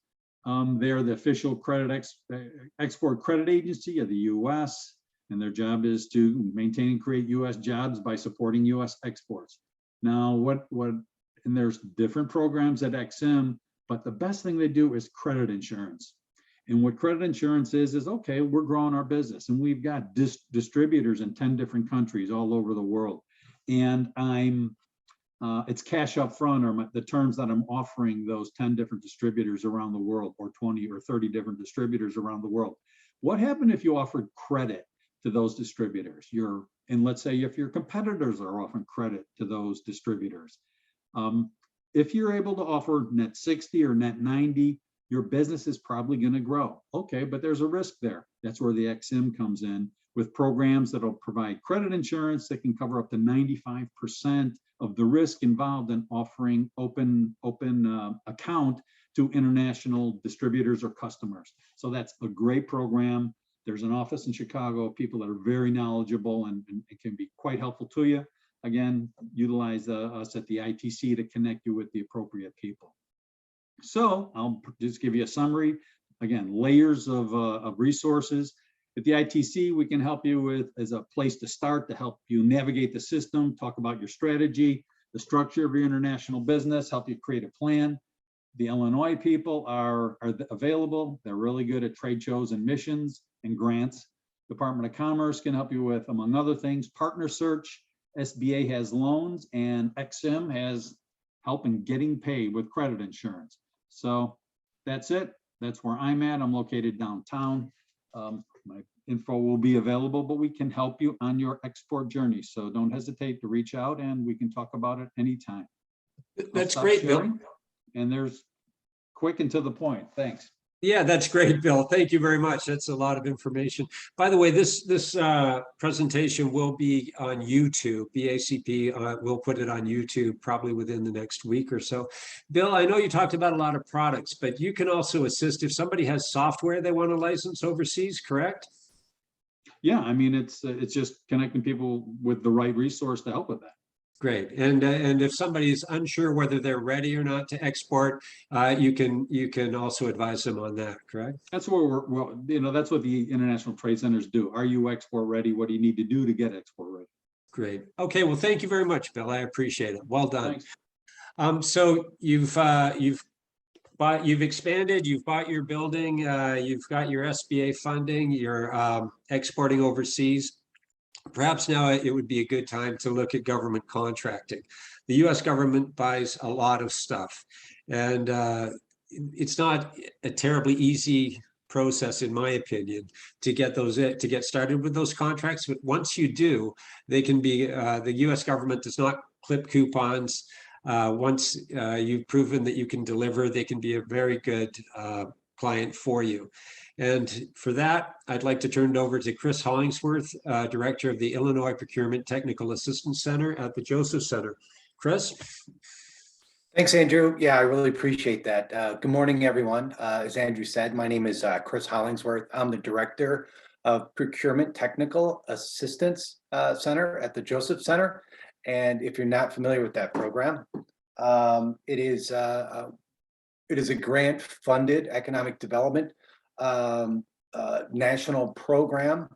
They're the official export credit agency of the U.S., and their job is to maintain and create U.S. jobs by supporting U.S. exports. Now, and there's different programs at Ex-Im, but the best thing they do is credit insurance. And what credit insurance is okay, we're growing our business, and we've got distributors in 10 different countries all over the world. And it's cash up front, or the terms that I'm offering those 10 different distributors around the world, or 20 or 30 different distributors around the world. What happened if you offered credit to those distributors? And let's say if your competitors are offering credit to those distributors. If you're able to offer net 60 or net 90, your business is probably going to grow. Okay, but there's a risk there. That's where the Ex-Im comes in with programs that'll provide credit insurance that can cover up to 95% of the risk involved in offering open account to international distributors or customers. So that's a great program. There's an office in Chicago, people that are very knowledgeable and it can be quite helpful to you. Again, utilize us at the ITC to connect you with the appropriate people. So I'll just give you a summary. Again, layers of resources. At the ITC, we can help you with as a place to start to help you navigate the system, talk about your strategy, the structure of your international business, help you create a plan. The Illinois people are available. They're really good at trade shows and missions and grants. Department of Commerce can help you with, among other things, partner search. SBA has loans, and Ex-Im has help in getting paid with credit insurance. So that's it. That's where I'm at. I'm located downtown. My info will be available, but we can help you on your export journey. So don't hesitate to reach out and we can talk about it anytime. That's great, Bill. And there's quick and to the point. Thanks. Yeah, that's great, Bill. Thank you very much. That's a lot of information. By the way, this presentation will be on YouTube. BACP will put it on YouTube probably within the next week or so. Bill, I know you talked about a lot of products, but you can also assist if somebody has software they want to license overseas, correct? Yeah, I mean, it's just connecting people with the right resource to help with that. Great. And if somebody is unsure whether they're ready or not to export, you can also advise them on that, correct? That's what that's what the international trade centers do. Are you export ready? What do you need to do to get export ready? Great. Okay. Well, thank you very much, Bill. I appreciate it. Well done. Thanks. So you've expanded, you've bought your building, you've got your SBA funding, you're exporting overseas. Perhaps now it would be a good time to look at government contracting. The US government buys a lot of stuff, and it's not a terribly easy process, in my opinion, to get started with those contracts. But once you do, they can be, the US government does not clip coupons. Once you've proven that you can deliver, they can be a very good client for you. And for that, I'd like to turn it over to Chris Hollingsworth, Director of the Illinois Procurement Technical Assistance Center at the Joseph Center. Chris? Thanks, Andrew. Yeah, I really appreciate that. Good morning, everyone. As Andrew said, my name is Chris Hollingsworth. I'm the Director of Procurement Technical Assistance Center at the Joseph Center. And if you're not familiar with that program, it is a grant-funded economic development national program,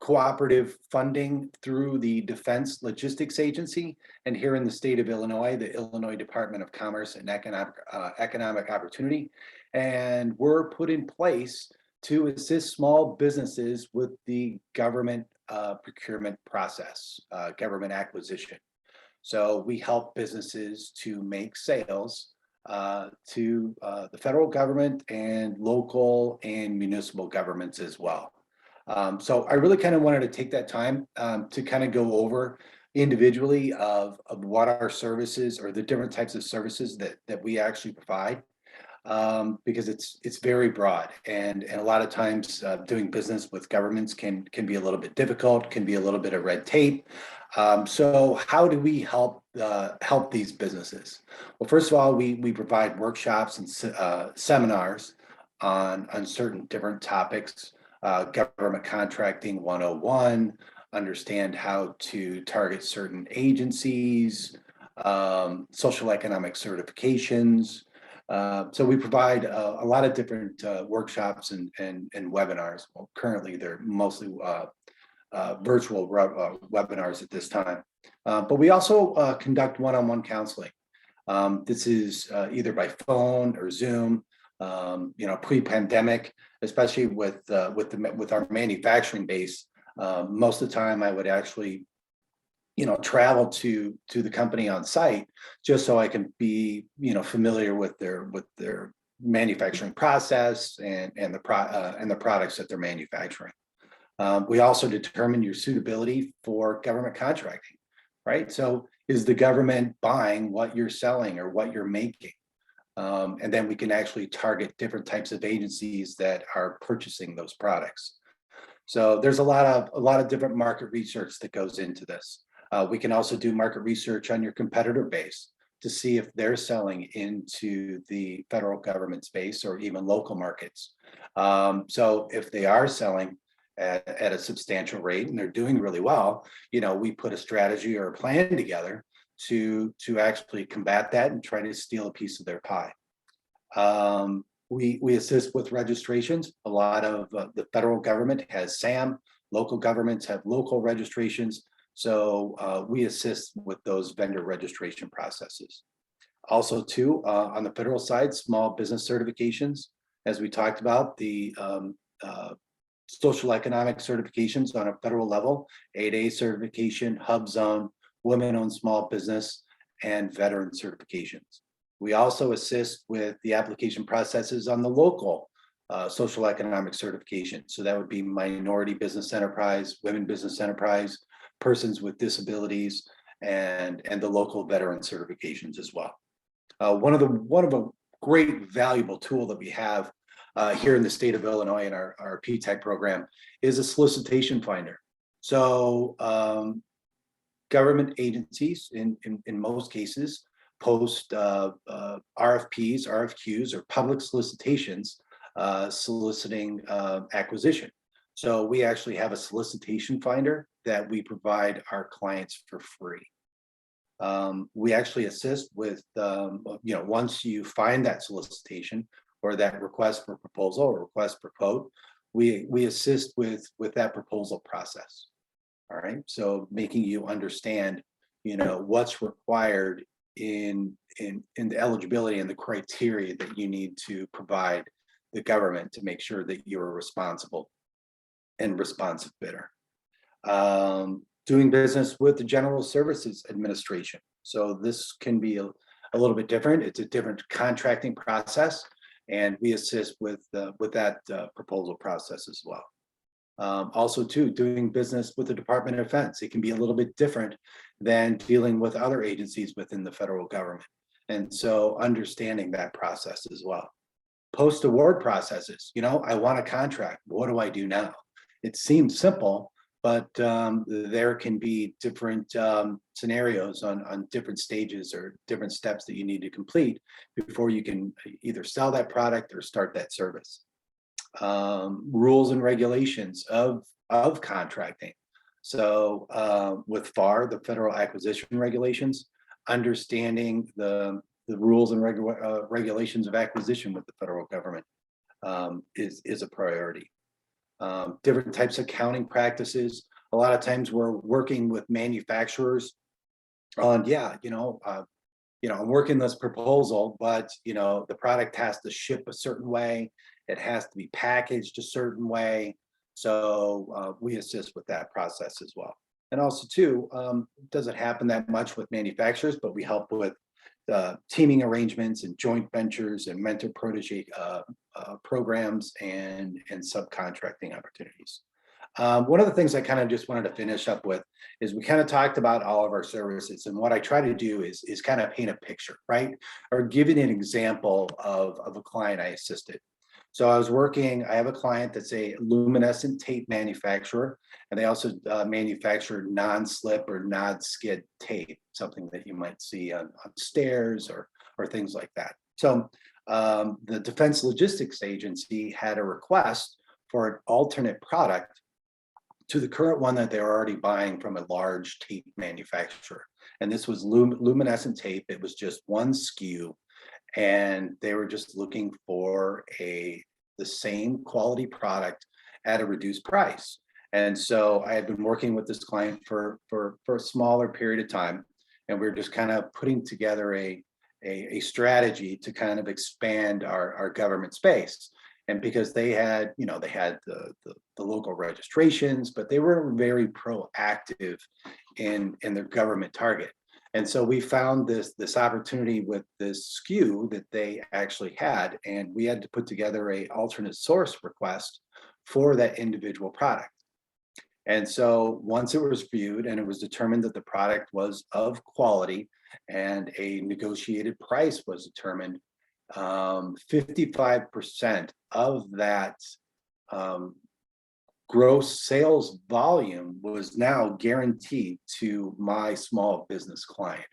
cooperative funding through the Defense Logistics Agency, and here in the state of Illinois, the Illinois Department of Commerce and Economic Opportunity. And we're put in place to assist small businesses with the government procurement process, government acquisition. So we help businesses to make sales to the federal government and local and municipal governments as well. So I really kind of wanted to take that time to kind of go over individually of what our services or the different types of services that we actually provide. Because it's very broad, and a lot of times doing business with governments can be a little bit difficult, can be a little bit of red tape. So how do we help these businesses? Well, first of all, we provide workshops and seminars on certain different topics, government contracting 101, understand how to target certain agencies, social economic certifications. So we provide a lot of different workshops and webinars. Well, currently they're mostly virtual webinars at this time. But we also conduct one-on-one counseling. This is either by phone or Zoom. Pre-pandemic, especially with our manufacturing base, most of the time I would actually travel to the company on site just so I can be, familiar with their manufacturing process and the products that they're manufacturing. We also determine your suitability for government contracting, right? So is the government buying what you're selling or what you're making? And then we can actually target different types of agencies that are purchasing those products. So there's a lot of different market research that goes into this. We can also do market research on your competitor base to see if they're selling into the federal government space or even local markets. So if they are selling at a substantial rate and they're doing really well, we put a strategy or a plan together to actually combat that and try to steal a piece of their pie. We assist with registrations. A lot of the federal government has SAM, local governments have local registrations. So we assist with those vendor registration processes. Also too, on the federal side, small business certifications, as we talked about, the social economic certifications on a federal level, 8A certification, Hub Zone, women-owned small business, and veteran certifications. We also assist with the application processes on the local social economic certification. So that would be minority business enterprise, women business enterprise, persons with disabilities, and the local veteran certifications as well. One of a great valuable tool that we have here in the state of Illinois in our PTAC program is a solicitation finder. So government agencies in most cases post RFPs, RFQs, or public solicitations soliciting acquisition. So we actually have a solicitation finder that we provide our clients for free. We actually assist with, once you find that solicitation or that request for proposal or request for quote, we assist with that proposal process. All right, so making you understand, what's required in the eligibility and the criteria that you need to provide the government to make sure that you're a responsible and responsive bidder. Doing business with the General Services Administration. So this can be a little bit different. It's a different contracting process, and we assist with that proposal process as well. Also too, doing business with the Department of Defense. It can be a little bit different than dealing with other agencies within the federal government. And so understanding that process as well. Post-award processes, I want a contract. What do I do now? It seems simple, but there can be different scenarios on different stages or different steps that you need to complete before you can either sell that product or start that service. Rules and regulations of contracting. So with FAR, the Federal Acquisition Regulations, understanding the rules and regulations of acquisition with the federal government is a priority. Different types of accounting practices. A lot of times we're working with manufacturers on, I'm working this proposal, but the product has to ship a certain way. It has to be packaged a certain way. So we assist with that process as well. And also too, doesn't happen that much with manufacturers, but we help with teaming arrangements and joint ventures and mentor protege programs and subcontracting opportunities. One of the things I kind of just wanted to finish up with is we kind of talked about all of our services, and what I try to do is kind of paint a picture, right? Or give it an example of a client I assisted. So I have a client that's a luminescent tape manufacturer, and they also manufacture non-slip or non-skid tape, something that you might see on stairs or things like that. So the Defense Logistics Agency had a request for an alternate product to the current one that they're already buying from a large tape manufacturer. And this was luminescent tape. It was just one SKU, and they were just looking for the same quality product at a reduced price. And so I had been working with this client for a smaller period of time, and we we're just kind of putting together a strategy to kind of expand our government space. And because they had the local registrations, but they were very proactive in their government target. And so we found this opportunity with this SKU that they actually had, and we had to put together an alternate source request for that individual product. And so once it was viewed and it was determined that the product was of quality and a negotiated price was determined, 55% of that gross sales volume was now guaranteed to my small business client.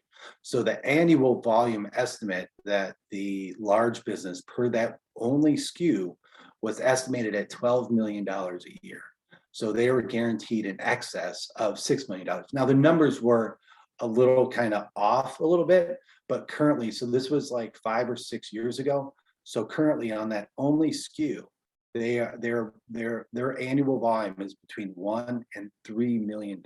So the annual volume estimate that the large business per that only SKU was estimated at $12 million a year. So they were guaranteed in excess of $6 million. Now the numbers were a little kind of off a little bit, but currently, so this was like 5 or 6 years ago. So currently on that only SKU, their annual volume is between $1 and $3 million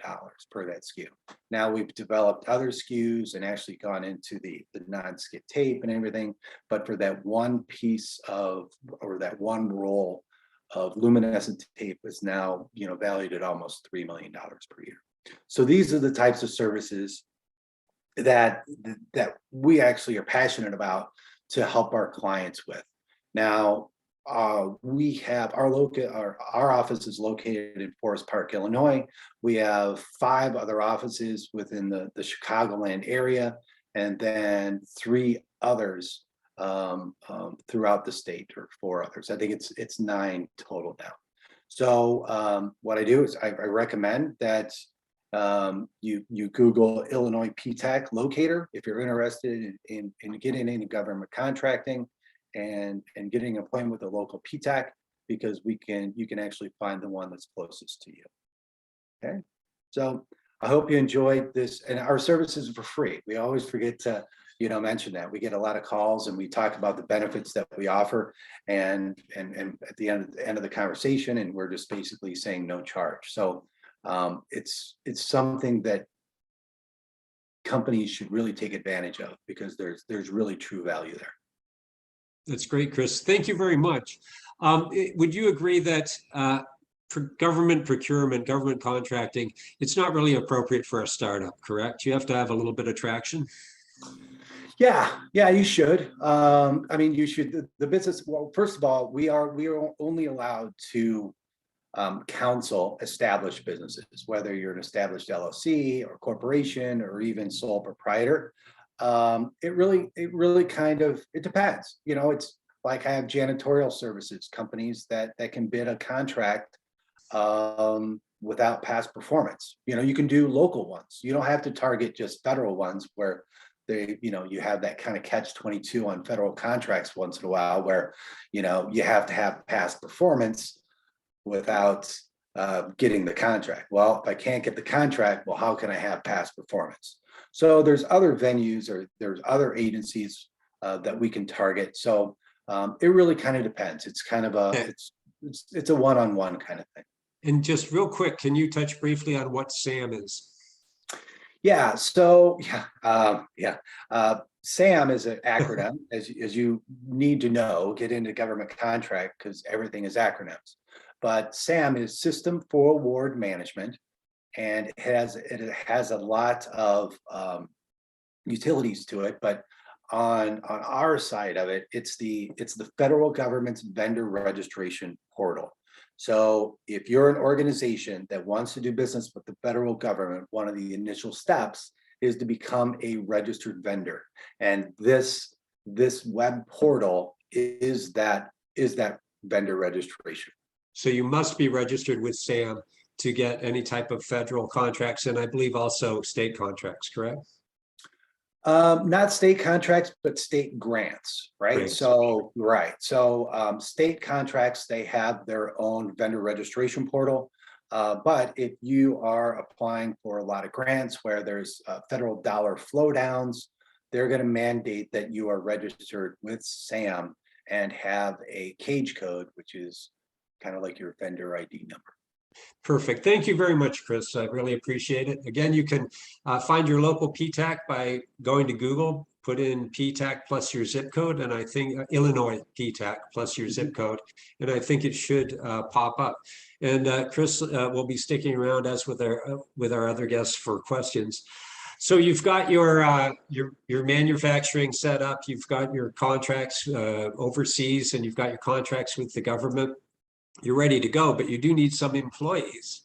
per that SKU. Now we've developed other SKUs and actually gone into the non-skid tape and everything, but for that one piece of, or that one roll of luminescent tape is now, valued at almost $3 million per year. So these are the types of services that we actually are passionate about to help our clients with. Now, we have our office is located in Forest Park, Illinois. We have 5 other offices within the Chicagoland area, and then 3 others throughout the state, or 4 others. I think it's 9 total now. So what I do is I recommend that you Google Illinois PTAC locator if you're interested in getting into government contracting and getting an appointment with a local PTAC, because you can actually find the one that's closest to you. Okay, so I hope you enjoyed this, and our services are for free. We always forget to mention that. We get a lot of calls and we talk about the benefits that we offer, and at the end of the conversation, and we're just basically saying no charge. So it's something that companies should really take advantage of, because there's really true value there. That's great, Chris. Thank you very much. Would you agree that for government procurement, government contracting, it's not really appropriate for a startup, correct? You have to have a little bit of traction. Yeah, you should. I mean, you should. The business. Well, first of all, we are only allowed to counsel established businesses, whether you're an established LLC or corporation or even sole proprietor. It really kind of, it depends. It's like I have janitorial services companies that can bid a contract without past performance. You can do local ones. You don't have to target just federal ones where you have that kind of catch-22 on federal contracts once in a while, where you have to have past performance without getting the contract. Well, if I can't get the contract, well, how can I have past performance? So there's other venues, or there's other agencies that we can target. So it really kind of depends. It's kind of it's a one-on-one kind of thing. And just real quick, can you touch briefly on what SAM is? Yeah. So SAM is an acronym, as you need to know, get into government contract, because everything is acronyms. But SAM is System for Award Management, and it has a lot of utilities to it. But on our side of it, it's the federal government's vendor registration portal. So if you're an organization that wants to do business with the federal government, one of the initial steps is to become a registered vendor. And this web portal is that vendor registration. So you must be registered with SAM to get any type of federal contracts, and I believe also state contracts, correct? Not state contracts, but state grants, right? Grants. So, right. So state contracts, they have their own vendor registration portal. But if you are applying for a lot of grants where there's federal dollar flow downs, they're going to mandate that you are registered with SAM and have a cage code, which is kind of like your vendor ID number. Perfect. Thank you very much, Chris. I really appreciate it. Again, you can find your local PTAC by going to Google, put in PTAC plus your zip code, and I think Illinois PTAC plus your zip code, and I think it should pop up. And Chris will be sticking around as with our other guests for questions. So you've got your manufacturing set up, you've got your contracts overseas, and you've got your contracts with the government. You're ready to go, but you do need some employees.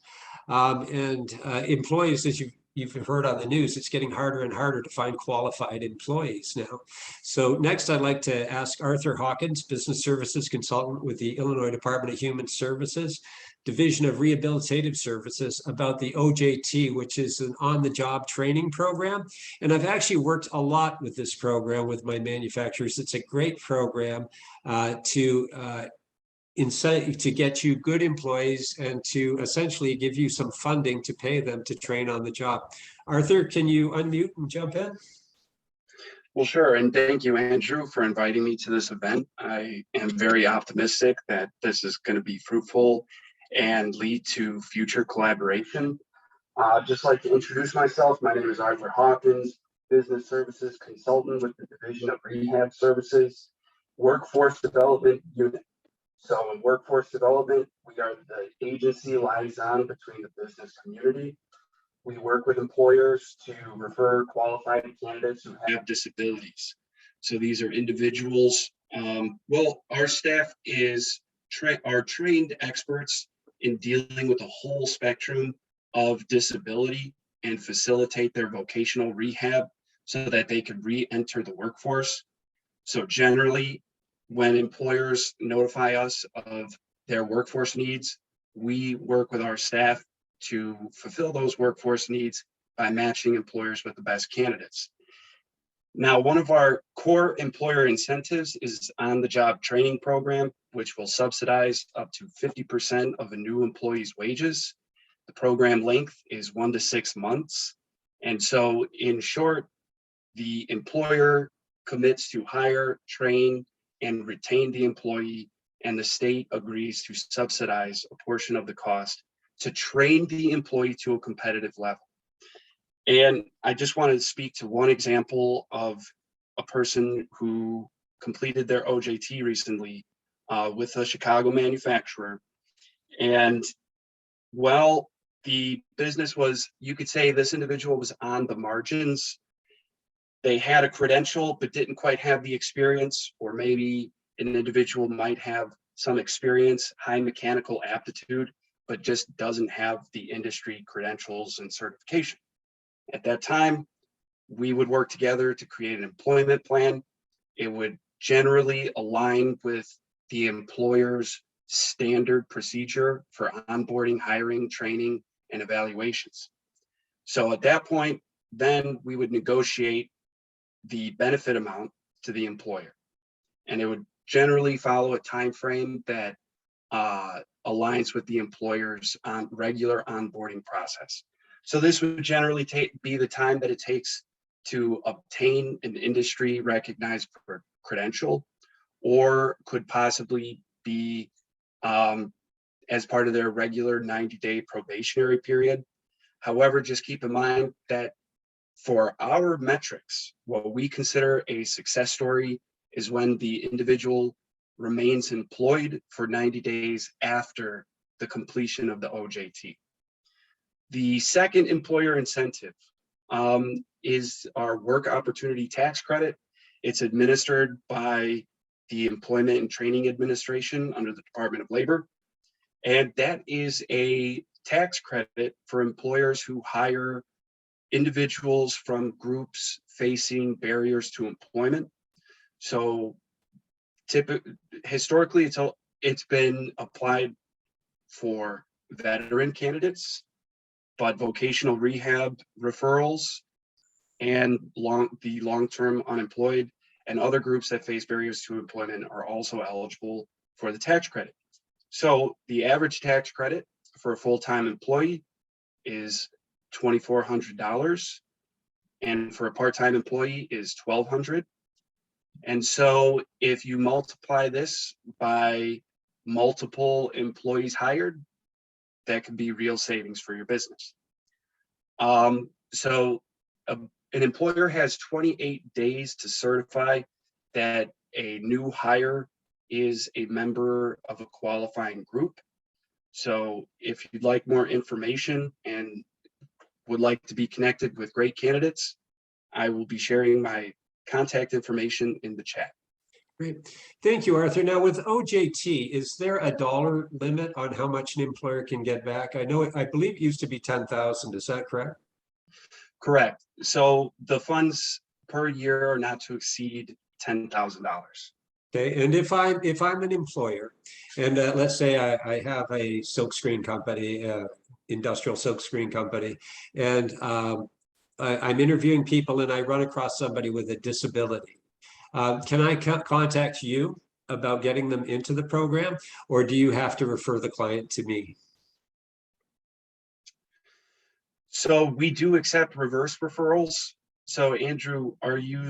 Employees, as you've heard on the news, it's getting harder and harder to find qualified employees now. So next, I'd like to ask Arthur Hawkins, Business Services Consultant with the Illinois Department of Human Services, Division of Rehabilitative Services, about the OJT, which is an on-the-job training program. And I've actually worked a lot with this program with my manufacturers. It's a great program to get you good employees and to essentially give you some funding to pay them to train on the job. Arthur, can you unmute and jump in? Well, sure. And thank you, Andrew, for inviting me to this event. I am very optimistic that this is going to be fruitful and lead to future collaboration. I'd just like to introduce myself. My name is Arthur Hawkins, Business Services Consultant with the Division of Rehab Services, Workforce Development Unit. So in workforce development, we are the agency liaison between the business community. We work with employers to refer qualified candidates who have disabilities. So these are individuals. Our staff are trained experts in dealing with the whole spectrum of disability and facilitate their vocational rehab so that they can re-enter the workforce. So generally, when employers notify us of their workforce needs, we work with our staff to fulfill those workforce needs by matching employers with the best candidates. Now, one of our core employer incentives is on-the-job training program, which will subsidize up to 50% of a new employee's wages. The program length is 1 to 6 months. And so in short, the employer commits to hire, train, and retain the employee, and the state agrees to subsidize a portion of the cost to train the employee to a competitive level. And I just want to speak to one example of a person who completed their OJT recently with a Chicago manufacturer. And while the business was, you could say this individual was on the margins. They had a credential, but didn't quite have the experience, or maybe an individual might have some experience, high mechanical aptitude, but just doesn't have the industry credentials and certification. At that time, we would work together to create an employment plan. It would generally align with the employer's standard procedure for onboarding, hiring, training, and evaluations. So at that point, then we would negotiate the benefit amount to the employer, and it would generally follow a time frame that aligns with the employer's regular onboarding process. So this would generally be the time that it takes to obtain an industry recognized credential, or could possibly be as part of their regular 90-day probationary period. However, just keep in mind that for our metrics, what we consider a success story is when the individual remains employed for 90 days after the completion of the OJT. The second employer incentive is our work opportunity tax credit. It's administered by the Employment and Training Administration under the Department of Labor. And that is a tax credit for employers who hire individuals from groups facing barriers to employment. So historically, it's been applied for veteran candidates, but vocational rehab referrals and the long-term unemployed and other groups that face barriers to employment are also eligible for the tax credit. So the average tax credit for a full-time employee is $2,400, and for a part-time employee is $1,200. And so if you multiply this by multiple employees hired, that could be real savings for your business. An employer has 28 days to certify that a new hire is a member of a qualifying group. So if you'd like more information and would like to be connected with great candidates, I will be sharing my contact information in the chat. Great. Thank you, Arthur. Now with OJT, is there a dollar limit on how much an employer can get back? I believe it used to be 10,000. Is that correct? Correct. So the funds per year are not to exceed $10,000. Okay, and if I'm an employer, and let's say I have a silkscreen company, industrial silkscreen company, and I'm interviewing people and I run across somebody with a disability. Can I contact you about getting them into the program, or do you have to refer the client to me? So we do accept reverse referrals. So Andrew, are you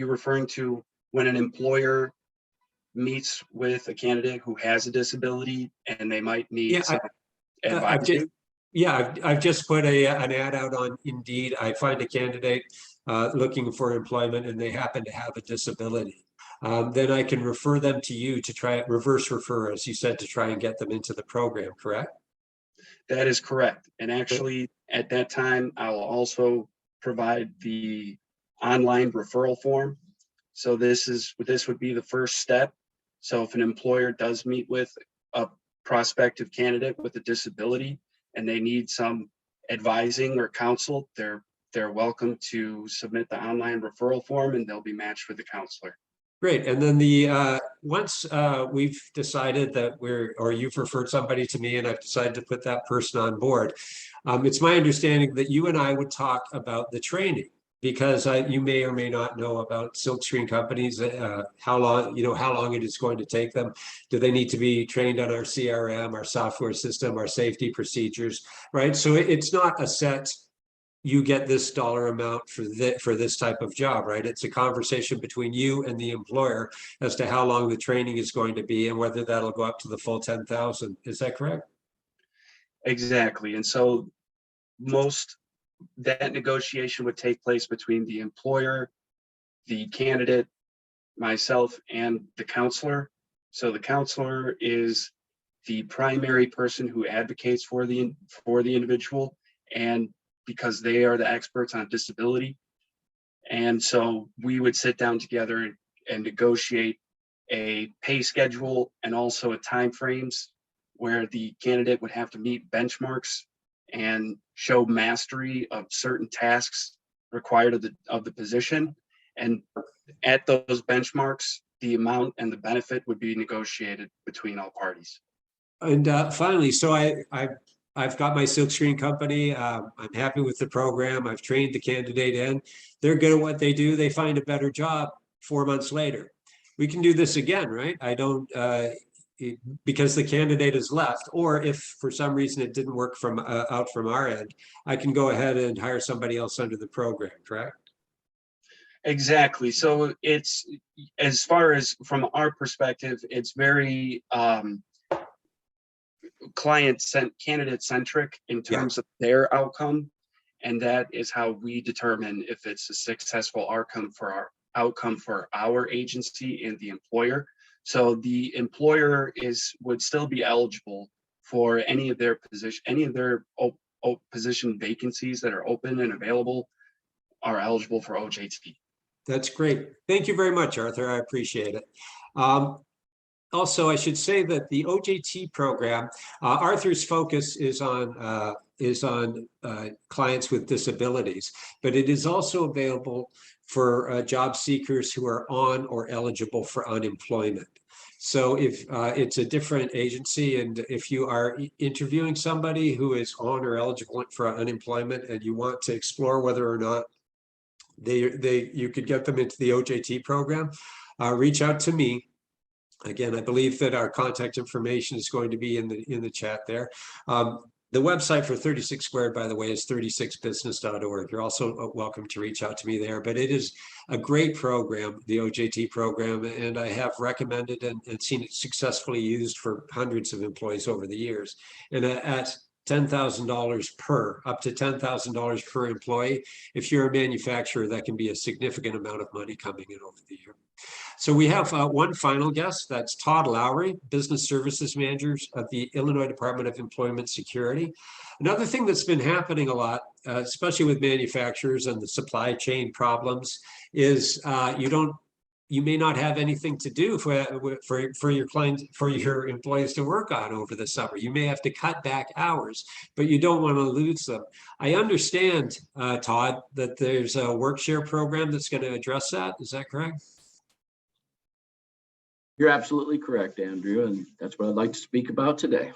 referring to when an employer meets with a candidate who has a disability and they might need some advising? I've just put an ad out on Indeed. I find a candidate looking for employment and they happen to have a disability. Then I can refer them to you to try reverse refer, as you said, to try and get them into the program, correct? That is correct. And actually, at that time, I'll also provide the online referral form. So this would be the first step. So if an employer does meet with a prospective candidate with a disability and they need some advising or counsel, they're welcome to submit the online referral form and they'll be matched with a counselor. Great. And then once we've decided that you've referred somebody to me and I've decided to put that person on board, it's my understanding that you and I would talk about the training, because you may or may not know about silkscreen companies, how long it is going to take them. Do they need to be trained on our CRM, our software system, our safety procedures, right? So it's not a set, you get this dollar amount for this type of job, right? It's a conversation between you and the employer as to how long the training is going to be and whether that'll go up to the full 10,000. Is that correct? Exactly. And so that negotiation would take place between the employer, the candidate, myself, and the counselor. So the counselor is the primary person who advocates for the individual, and because they are the experts on disability. And so we would sit down together and negotiate a pay schedule and also a time frames where the candidate would have to meet benchmarks and show mastery of certain tasks required of the position. And at those benchmarks, the amount and the benefit would be negotiated between all parties. And finally, so I've got my silkscreen company. I'm happy with the program. I've trained the candidate in. They're good at what they do. They find a better job 4 months later. We can do this again, right? Because the candidate is left, or if for some reason it didn't work out from our end, I can go ahead and hire somebody else under the program, correct? Exactly. So it's, as far as from our perspective, it's very candidate centric in terms of their outcome, and that is how we determine if it's a successful outcome for our agency and the employer. So the employer would still be eligible for any of their position vacancies that are open and available are eligible for OJT. That's great. Thank you very much, Arthur. I appreciate it. Also, I should say that the OJT program, Arthur's focus is on clients with disabilities, but it is also available for job seekers who are on or eligible for unemployment. So if it's a different agency, and if you are interviewing somebody who is on or eligible for unemployment and you want to explore whether or not you could get them into the OJT program, reach out to me. Again, I believe that our contact information is going to be in the chat there. The website for 36 Squared, by the way, is 36business.org. You're also welcome to reach out to me there, but it is a great program, the OJT program, and I have recommended and seen it successfully used for hundreds of employees over the years. And at $10,000 up to $10,000 per employee, if you're a manufacturer, that can be a significant amount of money coming in over the year. So we have one final guest, that's Todd Lowry, Business Services Manager of the Illinois Department of Employment Security. Another thing that's been happening a lot, especially with manufacturers and the supply chain problems, is you may not have anything to do for your clients, for your employees to work on over the summer. You may have to cut back hours, but you don't want to lose them. I understand, Todd, that there's a work share program that's going to address that. Is that correct? You're absolutely correct, Andrew, and that's what I'd like to speak about today.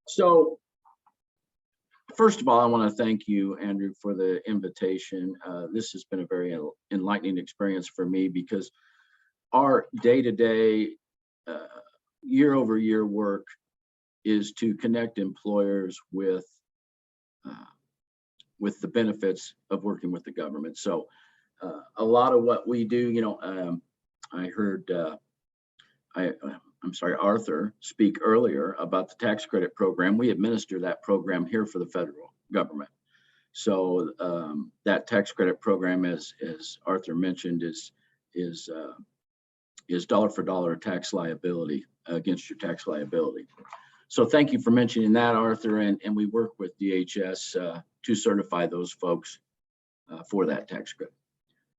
So, first of all, I want to thank you, Andrew, for the invitation. This has been a very enlightening experience for me because our day-to-day, year-over-year work is to connect employers with the benefits of working with the government. So, a lot of what we do, I heard, Arthur speak earlier about the tax credit program. We administer that program here for the federal government. So that tax credit program, as Arthur mentioned, is dollar for dollar tax liability against your tax liability. So thank you for mentioning that, Arthur, and we work with DHS to certify those folks for that tax credit.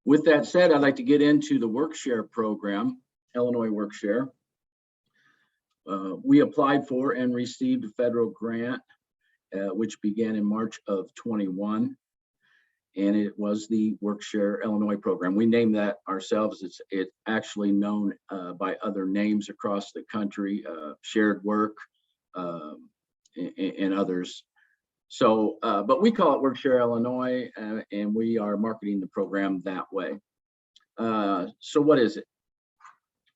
With that said, I'd like to get into the WorkShare program, Illinois WorkShare. We applied for and received a federal grant, which began in March of 21, and it was the WorkShare Illinois program. We named that ourselves. It's actually known by other names across the country, Shared Work and others. So, but we call it WorkShare Illinois, and we are marketing the program that way. So what is it?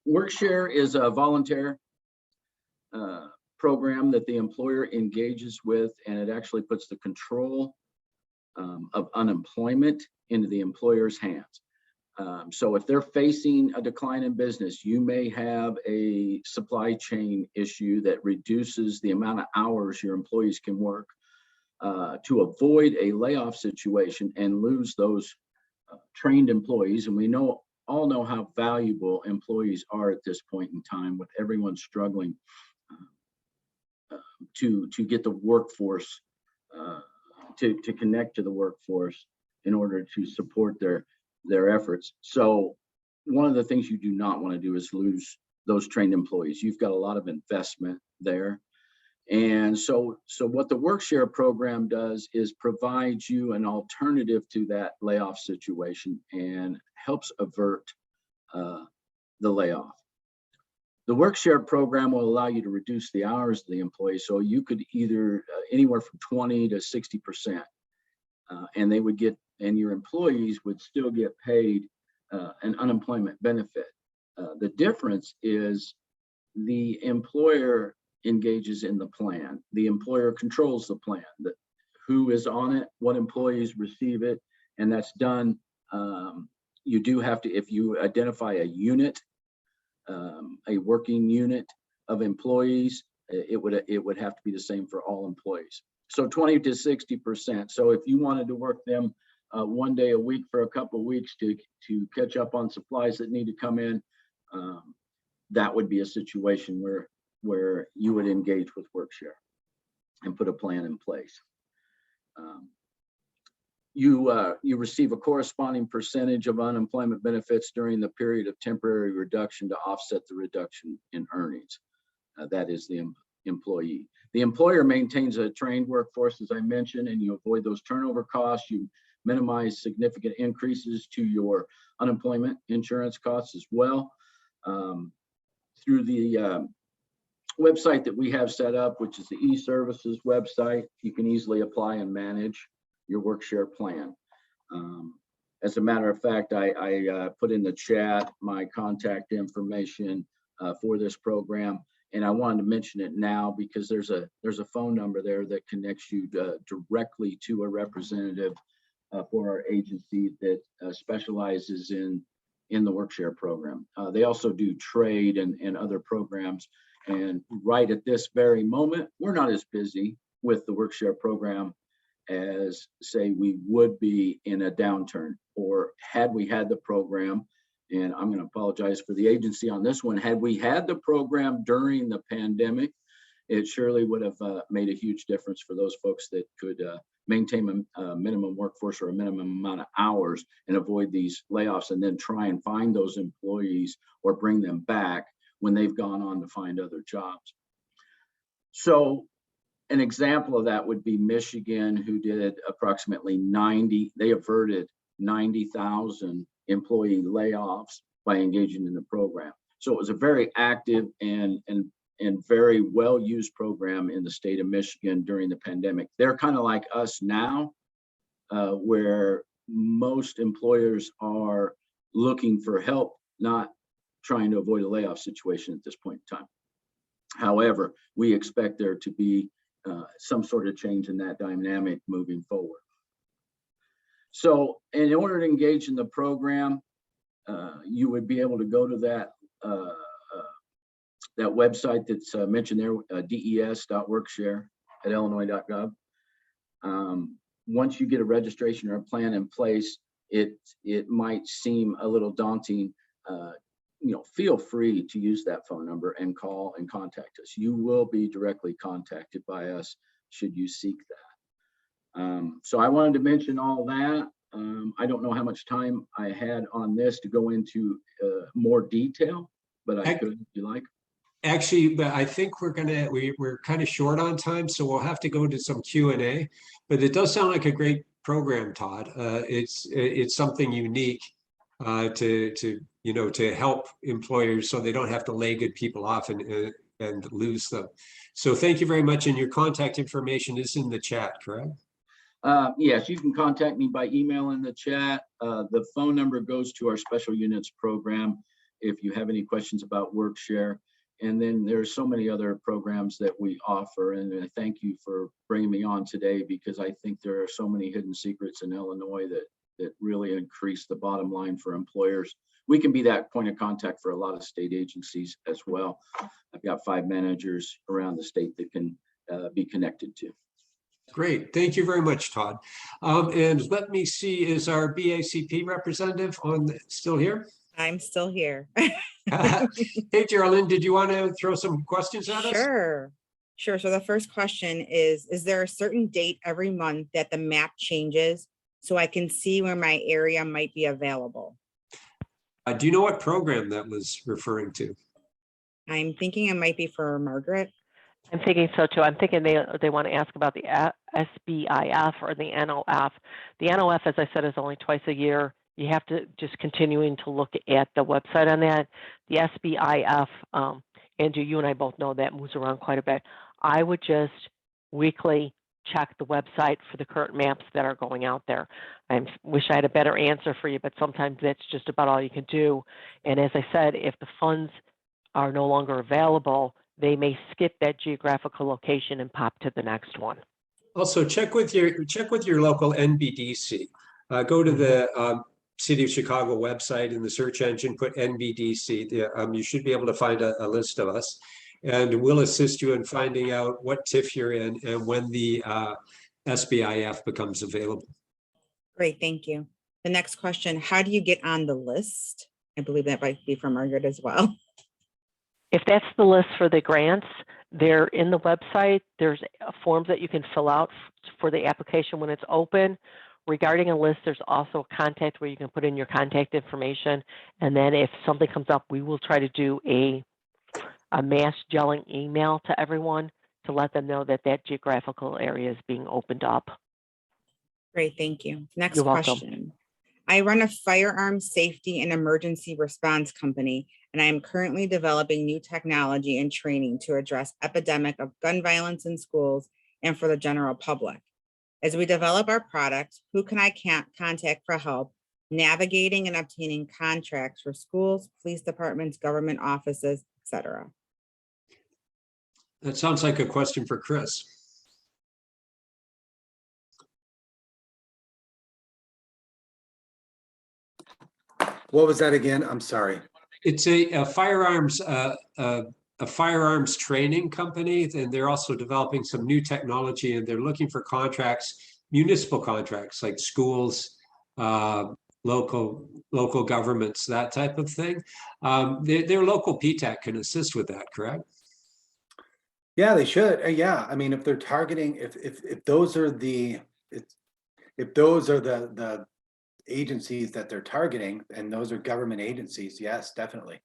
WorkShare is a volunteer program that the employer engages with, and it actually puts the control of unemployment into the employer's hands. So if they're facing a decline in business, you may have a supply chain issue that reduces the amount of hours your employees can work. To avoid a layoff situation and lose those trained employees. And we all know how valuable employees are at this point in time, with everyone struggling to get the workforce, to connect to the workforce in order to support their efforts. So one of the things you do not want to do is lose those trained employees. You've got a lot of investment there. And so what the WorkShare program does is provide you an alternative to that layoff situation and helps avert the layoff. The WorkShare program will allow you to reduce the hours of the employee. So you could either anywhere from 20 to 60%, and they would get, and your employees would still get paid an unemployment benefit. The difference is the employer engages in the plan. The employer controls the plan, who is on it, what employees receive it, and that's done. You do have to, if you identify a unit, a working unit of employees, it would have to be the same for all employees. So 20 to 60%. So if you wanted to work them one day a week for a couple of weeks to catch up on supplies that need to come in, that would be a situation where you would engage with WorkShare and put a plan in place. you receive a corresponding percentage of unemployment benefits during the period of temporary reduction to offset the reduction in earnings. That is the employee. The employer maintains a trained workforce, as I mentioned, and you avoid those turnover costs. You minimize significant increases to your unemployment insurance costs as well. Through the website that we have set up, which is the e-services website, you can easily apply and manage your work-share plan. As a matter of fact, I put in the chat my contact information for this program, and I wanted to mention it now because there's a phone number there that connects you directly to a representative for our agency that specializes in the work-share program. They also do trade and other programs. And right at this very moment, we're not as busy with the work-share program as, say, we would be in a downturn, or had we had the program, and I'm going to apologize for the agency on this one, had we had the program during the pandemic, it surely would have made a huge difference for those folks that could maintain a minimum workforce or a minimum amount of hours and avoid these layoffs, and then try and find those employees or bring them back when they've gone on to find other jobs. So an example of that would be Michigan, who did approximately they averted 90,000 employee layoffs by engaging in the program. So it was a very active and very well-used program in the state of Michigan during the pandemic. They're kind of like us now, where most employers are looking for help, not trying to avoid a layoff situation at this point in time. However, we expect there to be some sort of change in that dynamic moving forward. So in order to engage in the program, you would be able to go to that website that's mentioned there, des.workshare@illinois.gov. Once you get a registration or a plan in place, it might seem a little daunting. Feel free to use that phone number and call and contact us. You will be directly contacted by us should you seek that. So I wanted to mention all that. I don't know how much time I had on this to go into more detail, but I could if you like. Actually, but I think we're kind of short on time, so we'll have to go into some Q&A. But it does sound like a great program, Todd. It's something unique to help employers so they don't have to lay good people off and lose them. So thank you very much. And your contact information is in the chat, correct? Yes, you can contact me by email in the chat. The phone number goes to our special units program if you have any questions about WorkShare. And then there's so many other programs that we offer. And I thank you for bringing me on today, because I think there are so many hidden secrets in Illinois that really increase the bottom line for employers. We can be that point of contact for a lot of state agencies as well. I've got 5 managers around the state that can be connected to. Great. Thank you very much, Todd. And let me see, is our BACP representative still here? I'm still here. Hey, Geraldine, did you want to throw some questions at us? Sure. So the first question is there a certain date every month that the map changes so I can see where my area might be available? Do you know what program that was referring to? I'm thinking it might be for Margaret. I'm thinking so too. I'm thinking they want to ask about the SBIF or the NOF. The NOF, as I said, is only twice a year. You have to just continuing to look at the website on that. The SBIF, Andrew, you and I both know that moves around quite a bit. I would just weekly check the website for the current maps that are going out there. I wish I had a better answer for you, but sometimes that's just about all you can do. And as I said, if the funds are no longer available, they may skip that geographical location and pop to the next one. Also, check with your local NBDC. Go to the City of Chicago website in the search engine, put NBDC. You should be able to find a list of us, and we'll assist you in finding out what TIF you're in and when the SBIF becomes available. Great, thank you. The next question, how do you get on the list? I believe that might be from Margaret as well. If that's the list for the grants, they're in the website. There's forms that you can fill out for the application when it's open. Regarding a list, there's also a contact where you can put in your contact information. And then if something comes up, we will try to do a mass gelling email to everyone to let them know that that geographical area is being opened up. Great, thank you. Next You're welcome. question. I run a firearms safety and emergency response company, and I am currently developing new technology and training to address epidemic of gun violence in schools and for the general public. As we develop our products, who can I contact for help navigating and obtaining contracts for schools, police departments, government offices, etc.? That sounds like a question for Chris. What was that again? I'm sorry. It's a firearms training company, and they're also developing some new technology, and they're looking for contracts, municipal contracts like schools, local governments, that type of thing. Their local PTAC can assist with that, correct? Yeah, they should. Yeah, I mean, if they're targeting, if those are the agencies that they're targeting, and those are government agencies, yes, definitely.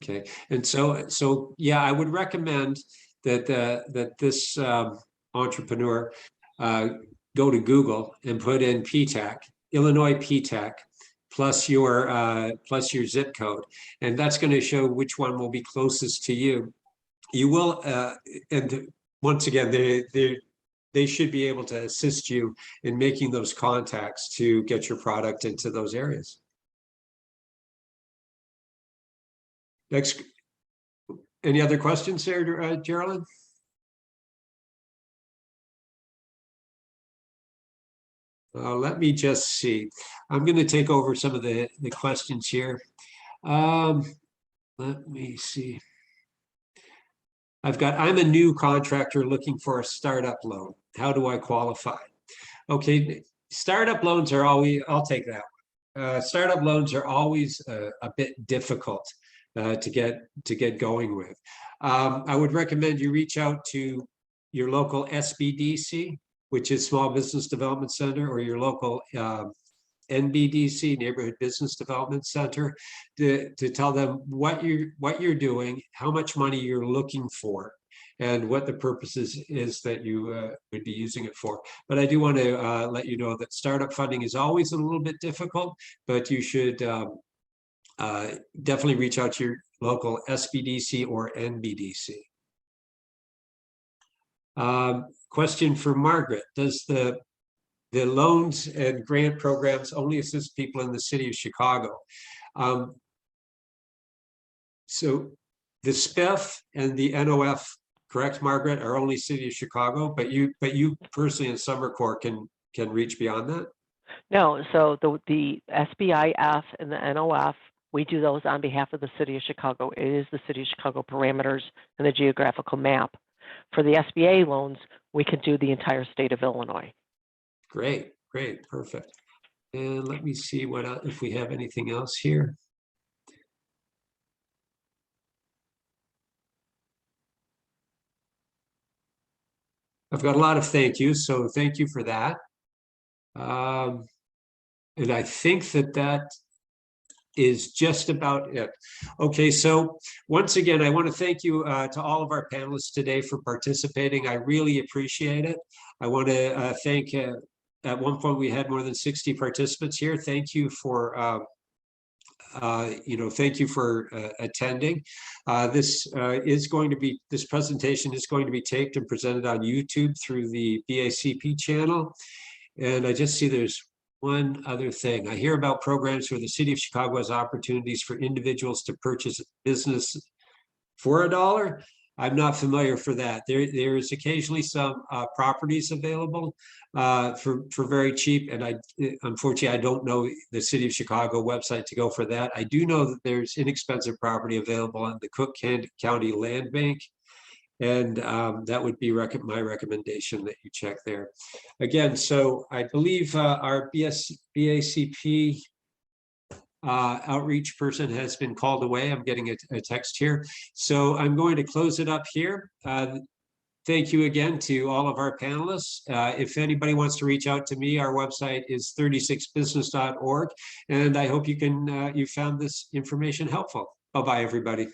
Okay, and so yeah, I would recommend that this entrepreneur go to Google and put in PTAC, Illinois PTAC, plus your zip code, and that's going to show which one will be closest to you. You will, and once again, they should be able to assist you in making those contacts to get your product into those areas. Next, any other questions there, Geraldine? Let me just see. I'm going to take over some of the questions here. Let me see. I'm a new contractor looking for a startup loan. How do I qualify? Okay, startup loans are always, I'll take that. Startup loans are always a bit difficult to get going with. I would recommend you reach out to your local SBDC, which is Small Business Development Center, or your local NBDC, Neighborhood Business Development Center, to tell them what you're doing, how much money you're looking for, and what the purpose is that you would be using it for. But I do want to let you know that startup funding is always a little bit difficult, but you should definitely reach out to your local SBDC or NBDC. Question for Margaret: does the loans and grant programs only assist people in the city of Chicago? So the SPIF and the NOF, correct, Margaret, are only city of Chicago, but you personally in Summer Corps can reach beyond that? No, so the SBIF and the NOF, we do those on behalf of the city of Chicago. It is the city of Chicago parameters and the geographical map. For the SBA loans, we can do the entire state of Illinois. Great, perfect. And let me see what else, if we have anything else here. I've got a lot of thank yous, so thank you for that. And I think that is just about it. Okay, so once again, I want to thank you to all of our panelists today for participating. I really appreciate it. I want to thank, at one point we had more than 60 participants here. Thank you for thank you for attending. This presentation is going to be taped and presented on YouTube through the BACP channel. And I just see there's one other thing. I hear about programs where the city of Chicago has opportunities for individuals to purchase business for $1. I'm not familiar for that. There is occasionally some properties available for very cheap, and unfortunately I don't know the City of Chicago website to go for that. I do know that there's inexpensive property available on the Cook County Land Bank, and that would be my recommendation that you check there. Again, so I believe our BACP outreach person has been called away. I'm getting a text here. So I'm going to close it up here. Thank you again to all of our panelists. If anybody wants to reach out to me, our website is 36business.org. And I hope you found this information helpful. Bye-bye, everybody.